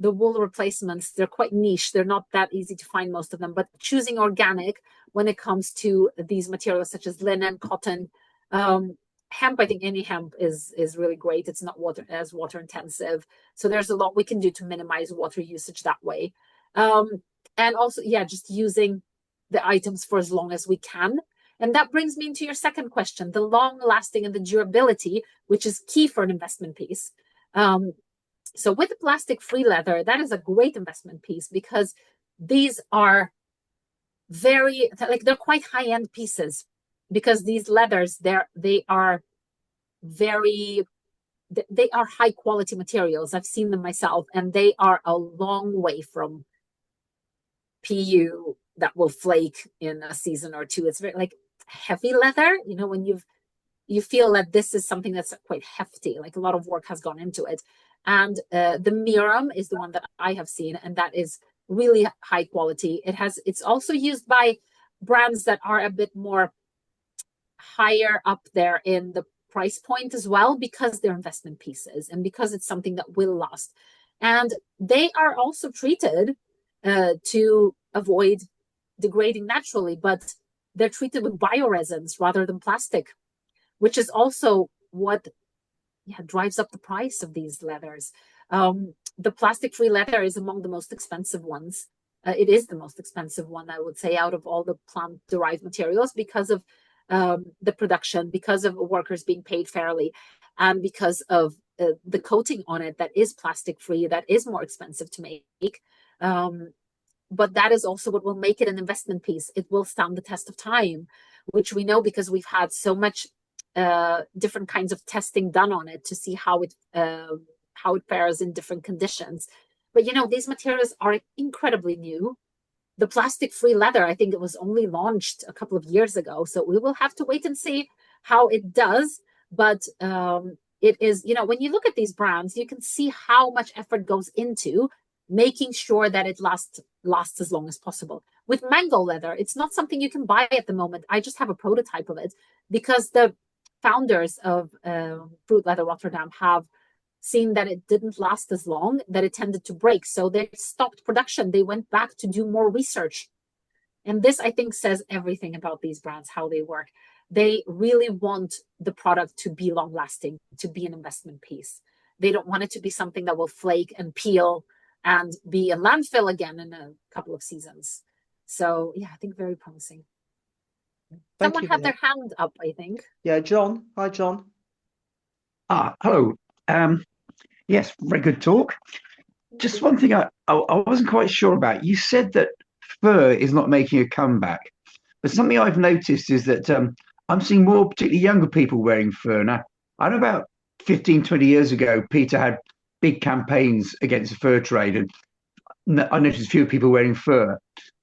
the wool replacements, they're quite niche. They're not that easy to find, most of them. But choosing organic when it comes to these materials such as linen, cotton, hemp, I think any hemp is really great. It's not as water intensive. So there's a lot we can do to minimize water usage that way. And also, yeah, just using the items for as long as we can. And that brings me into your second question, the long lasting and the durability, which is key for an investment piece. So with the plastic-free leather, that is a great investment piece, because these are they're quite high-end pieces, because these leathers, they are high quality materials. I've seen them myself, and they are a long way from PU that will flake in a season or two. It's very like heavy leather, when you feel that this is something that's quite hefty, like a lot of work has gone into it. And the Miram is the one that I have seen, and that is really high quality. It's also used by brands that are a bit more higher up there in the price point as well, because they're investment pieces and because it's something that will last. And they are also treated to avoid degrading naturally, but they're treated with bioresins rather than plastic, which is also what drives up the price of these leathers. The plastic-free leather is among the most expensive ones. It is the most expensive one, I would say, out of all the plant-derived materials, because of the production, because of workers being paid fairly, and because of the coating on it that is plastic-free, that is more expensive to make. But that is also what will make it an investment piece. It will stand the test of time, which we know because we've had so much different kinds of testing done on it to see how it how it fares in different conditions. But, you know, these materials are incredibly new. The plastic-free leather, I think it was only launched a couple of years ago. So we will have to wait and see how it does. But it is, you know, when you look at these brands, you can see how much effort goes into making sure that it lasts as long as possible. With mango leather, it's not something you can buy at the moment. I just have a prototype of it because the founders of Fruit Leather Rotterdam have seen that it didn't last as long, that it tended to break. So they stopped production. They went back to do more research. And this, I think, says everything about these brands, how they work. They really want the product to be long lasting, to be an investment piece. They don't want it to be something that will flake and peel and be a landfill again in a couple of seasons. So yeah, I think very promising. Someone had their hand up, I think. Yeah, John. Hi, John. Hello. Yes, very good talk. Just one thing I wasn't quite sure about. You said that fur is not making a comeback, but something I've noticed is that I'm seeing more, particularly younger people wearing fur. Now, I know about 15, 20 years ago, PETA had big campaigns against the fur trade, and I noticed fewer people wearing fur.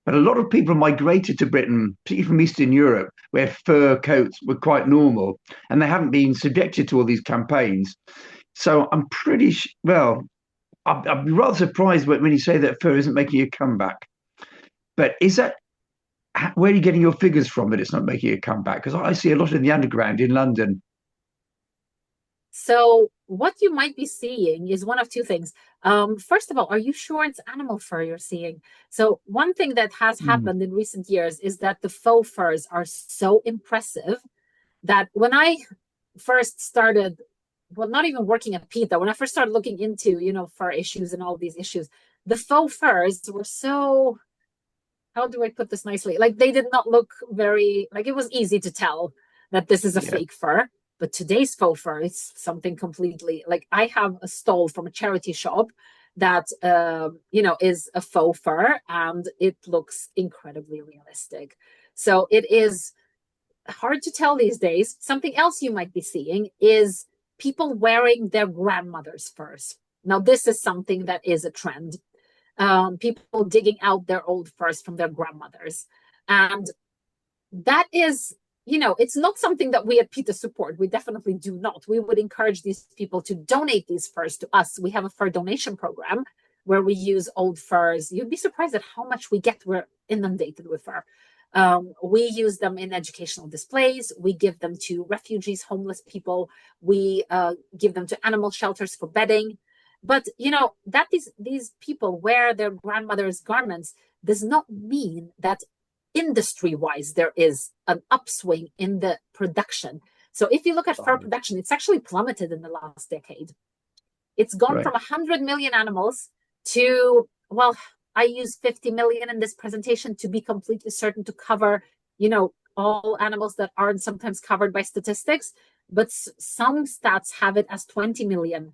But a lot of people migrated to Britain, particularly from Eastern Europe, where fur coats were quite normal, and they haven't been subjected to all these campaigns. So I'm pretty well, I'd be rather surprised when you say that fur isn't making a comeback. But is that, where are you getting your figures from that it's not making a comeback? Because I see a lot in the underground in London. So what you might be seeing is one of two things. First of all, are you sure it's animal fur you're seeing? So one thing that has happened in recent years is that the faux furs are so impressive that when I first started, well, not even working at PETA, when I first started looking into, you know, fur issues and all these issues, the faux furs were so, how do I put this nicely? Like they did not look very, like it was easy to tell that this is a fake fur. But today's faux fur is something completely, like I have a stole from a charity shop that, you know, is a faux fur and it looks incredibly realistic. So it is hard to tell these days. Something else you might be seeing is people wearing their grandmother's furs. Now, this is something that is a trend. People digging out their old furs from their grandmothers. And that is, you know, it's not something that we at PETA support. We definitely do not. We would encourage these people to donate these furs to us. We have a fur donation program where we use old furs. You'd be surprised at how much we get. We're inundated with fur. We use them in educational displays. We give them to refugees, homeless people. We give them to animal shelters for bedding. But, you know, that these people wear their grandmother's garments does not mean that industry-wise there is an upswing in the production. So if you look at fur production, it's actually plummeted in the last decade. It's gone from 100 million animals to, well, I use 50 million in this presentation to be completely certain to cover, you know, all animals that aren't sometimes covered by statistics, but some stats have it as 20 million.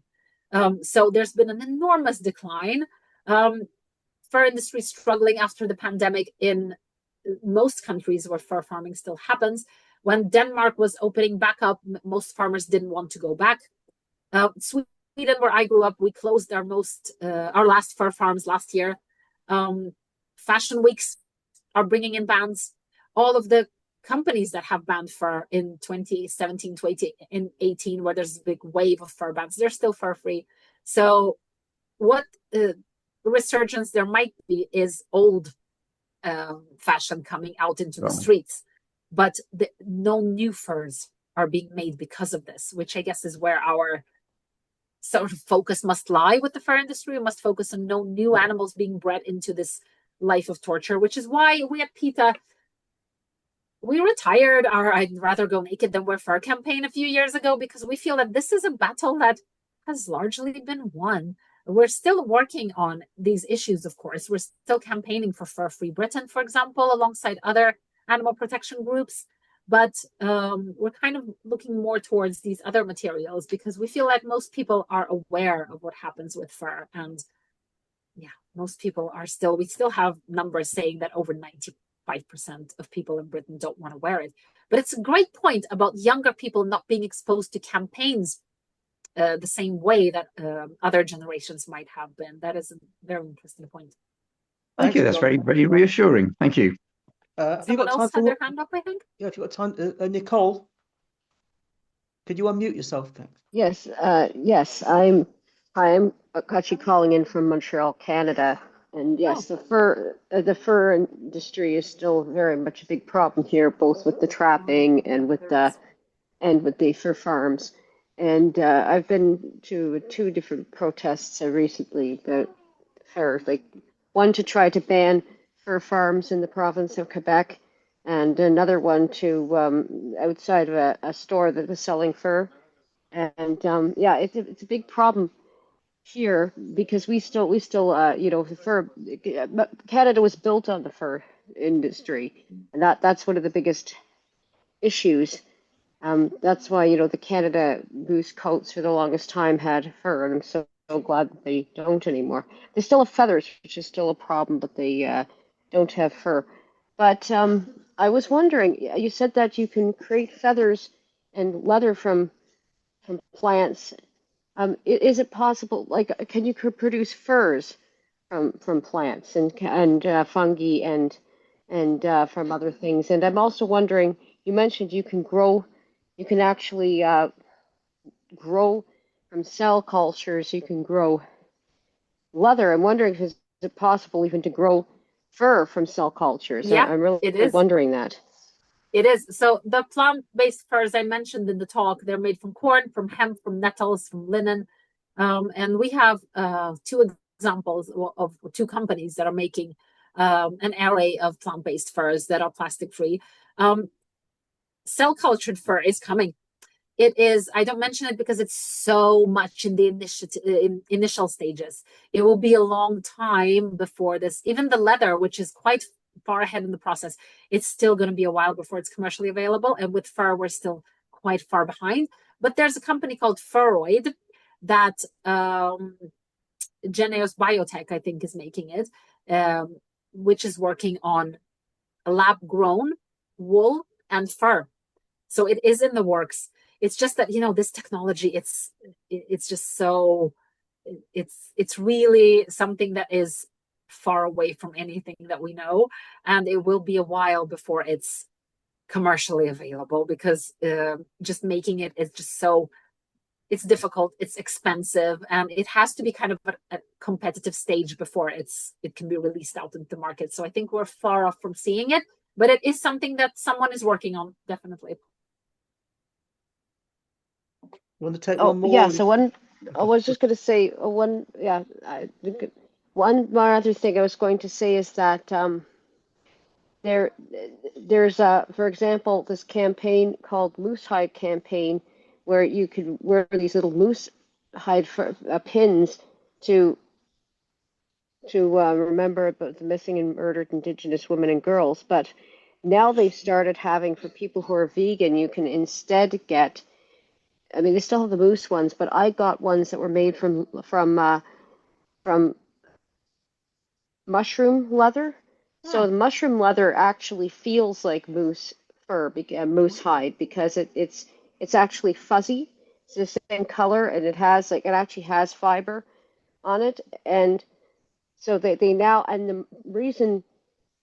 So there's been an enormous decline. Fur industry struggling after the pandemic in most countries where fur farming still happens. When Denmark was opening back up, most farmers didn't want to go back. Sweden, where I grew up, we closed our last fur farms last year. Fashion weeks are bringing in bans. All of the companies that have banned fur in 2017 to 2018, where there's a big wave of fur bans, they're still fur free. So what resurgence there might be is old fashion coming out into the streets, but no new furs are being made because of this, which I guess is where our sort of focus must lie with the fur industry. We must focus on no new animals being bred into this life of torture, which is why we at PETA, we retired our I'd rather go naked than wear fur campaign a few years ago, because we feel that this is a battle that has largely been won. We're still working on these issues, of course. We're still campaigning for Fur-Free Britain, for example, alongside other animal protection groups. But we're kind of looking more towards these other materials because we feel like most people are aware of what happens with fur. And yeah, most people are still, we still have numbers saying that over 95% of people in Britain don't want to wear it. But it's a great point about younger people not being exposed to campaigns the same way that other generations might have been. That is a very interesting point. Thank you. That's very, very reassuring. Thank you. Have you got time Else for had their hand up, I think? Yeah, if you've got time, Nicole, could you unmute yourself? Thanks. Yes, yes, I'm actually calling in from Montreal, Canada, and yes, the fur industry is still very much a big problem here, both with the trapping and with the fur farms. And I've been to 2 different protests recently about fur, like one to try to ban fur farms in the province of Quebec, and another one to outside of a store that was selling fur. And yeah, it's a big problem here because we still the fur Canada was built on the fur industry, and that's one of the biggest issues. That's why the Canada Goose coats for the longest time had fur, and I'm so glad that they don't anymore. They still have feathers, which is still a problem, but they don't have fur. But I was wondering, you said that you can create feathers and leather from plants. Is it possible, like, can you produce furs from plants and fungi and from other things? And I'm also wondering, you mentioned you can actually grow from cell cultures, you can grow leather. I'm wondering if is it possible even to grow fur from cell cultures? Yeah, I'm really it is. wondering that. It is. So the plant-based furs I mentioned in the talk, they're made from corn, from hemp, from nettles, from linen. And we have 2 examples of 2 companies that are making an array of plant-based furs that are plastic-free. Cell-cultured fur is coming. It is, I don't mention it because it's so much in the initial stages. It will be a long time before this. Even the leather, which is quite far ahead in the process, it's still going to be a while before it's commercially available. And with fur, we're still quite far behind. But there's a company called Furoid that Geneos Biotech, I think, is making it, which is working on lab-grown wool and fur. So it is in the works. It's just that, this technology, it's just so, it's really something that is far away from anything that we know. And it will be a while before it's commercially available because just making it is just so, it's difficult, it's expensive, and it has to be kind of a competitive stage before it can be released out into the market. So I think we're far off from seeing it, but it is something that someone is working on, definitely. You want to take one more? Yeah, so I was just going to say one more other thing I was going to say is that there's for example, this campaign called Moose Hide Campaign, where you could wear these little moose hide pins to remember about the missing and murdered Indigenous women and girls. But now they've started having, for people who are vegan, you can instead get, I mean, they still have the moose ones, but I got ones that were made from mushroom leather. So the mushroom leather actually feels like moose fur, moose hide, because it's actually fuzzy. It's the same color, and it actually has fiber on it. And so they now, and the reason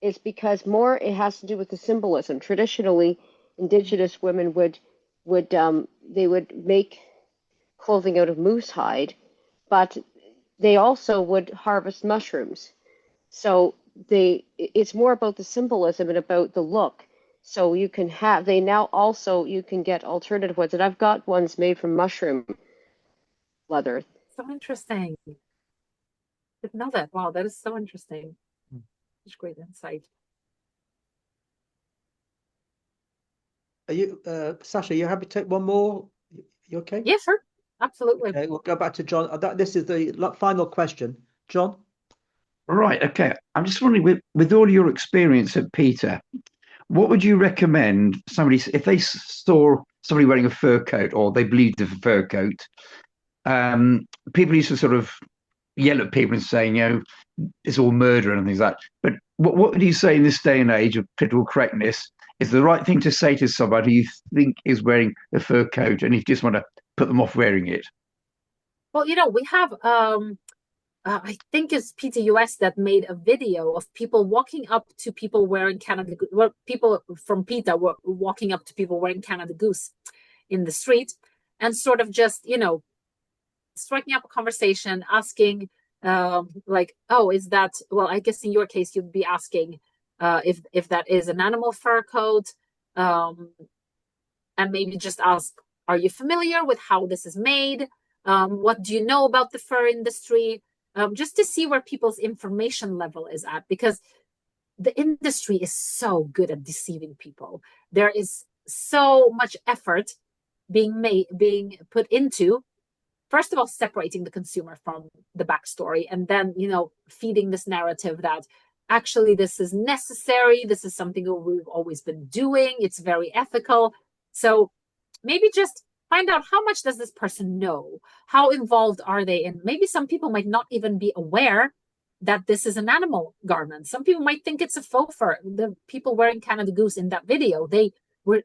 is because more it has to do with the symbolism. Traditionally, Indigenous women would make clothing out of moose hide, but they also would harvest mushrooms. So it's more about the symbolism and about the look. So you can get alternative ones, and I've got ones made from mushroom leather. So interesting. Didn't know that. Wow, that is so interesting. Such great insight. Are you, Sascha, you happy to take one more? You okay? Yeah, sure. Absolutely. Okay, we'll go back to John. This is the final question. John? Right, okay. I'm just wondering, with all your experience at PETA, what would you recommend somebody, if they saw somebody wearing a fur coat or they believed in a fur coat, people used to sort of yell at people and saying, it's all murder and things like that. But what would you say in this day and age of political correctness is the right thing to say to somebody you think is wearing a fur coat and you just want to put them off wearing it? Well, we have I think it's PETA US that made a video of people walking up to people wearing Canada Goose. Well, people from PETA were walking up to people wearing Canada Goose in the street, and sort of just, striking up a conversation, asking, like, oh, is that, well, I guess in your case, you'd be asking if that is an animal fur coat, and maybe just ask, are you familiar with how this is made? What do you know about the fur industry? Just to see where people's information level is at, because the industry is so good at deceiving people. There is so much effort being put into, first of all, separating the consumer from the backstory, and then, feeding this narrative that actually this is necessary. This is something that we've always been doing. It's very ethical. So maybe just find out, how much does this person know? How involved are they in? Maybe some people might not even be aware that this is an animal garment. Some people might think it's a faux fur. The people wearing Canada Goose in that video,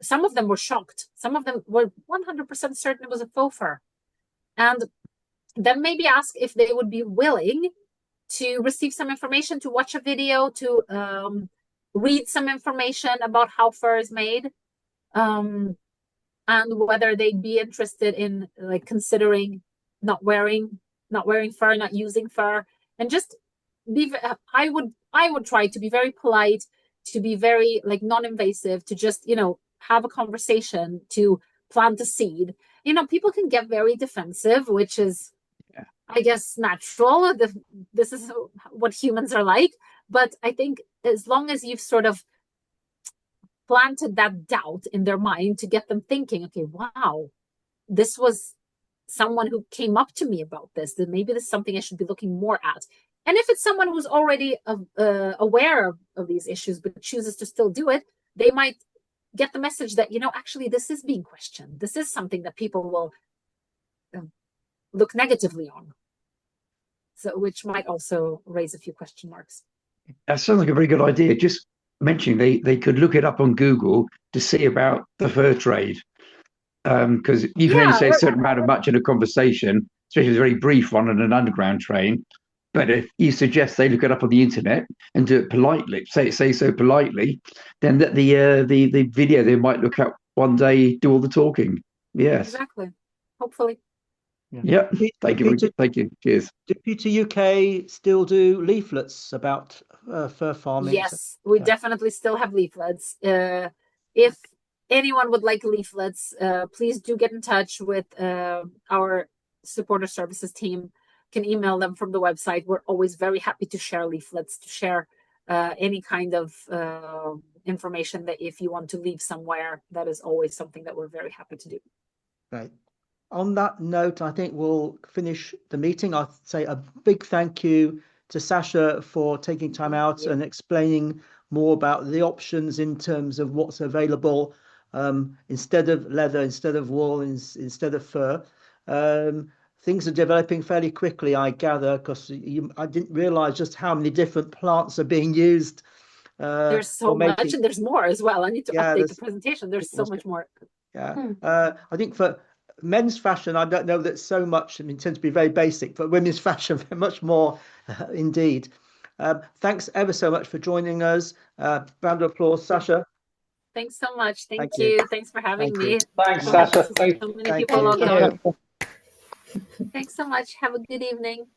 some of them were shocked. Some of them were 100% certain it was a faux fur. And then maybe ask if they would be willing to receive some information, to watch a video, to read some information about how fur is made. And whether they'd be interested in, like, considering not wearing fur, not using fur, and just I would try to be very polite, to be very, like, non-invasive, to just, have a conversation, to plant a seed. People can get very defensive, which is, I guess, natural. This is what humans are like. But I think as long as you've sort of planted that doubt in their mind to get them thinking, okay, wow, this was someone who came up to me about this, then maybe this is something I should be looking more at. And if it's someone who's already aware of these issues but chooses to still do it, they might get the message that, actually this is being questioned. This is something that people will look negatively on. So, which might also raise a few question marks. That sounds like a very good idea. Just mentioning they could look it up on Google to see about the fur trade, because you can only say a certain amount of much in a conversation, especially a very brief one on an underground train. But if you suggest they look it up on the internet and do it politely, say so politely, then that the video they might look at one day do all the talking. Yes, exactly. Hopefully. Yeah. Thank you. Thank you. Cheers. Do PETA UK still do leaflets about fur farming? Yes, we definitely still have leaflets. If anyone would like leaflets, please do get in touch with our supporter services team. Can email them from the website. We're always very happy to share leaflets, to share any kind of information that if you want to leave somewhere, that is always something that we're very happy to do. Right. On that note, I think we'll finish the meeting. I'll say a big thank you to Sascha for taking time out and explaining more about the options in terms of what's available, instead of leather, instead of wool, instead of fur. Things are developing fairly quickly, I gather, because I didn't realize just how many different plants are being used. There's so much, and there's more as well. I need to update the presentation. There's so much more. Yeah. I think for men's fashion, I don't know that so much. I mean, it tends to be very basic, but women's fashion, much more indeed. Thanks ever so much for joining us. Round of applause, Sascha. Thanks so much. Thank you. Thanks for having me. Thanks, Sascha. So many people logged on. Thanks so much. Have a good evening.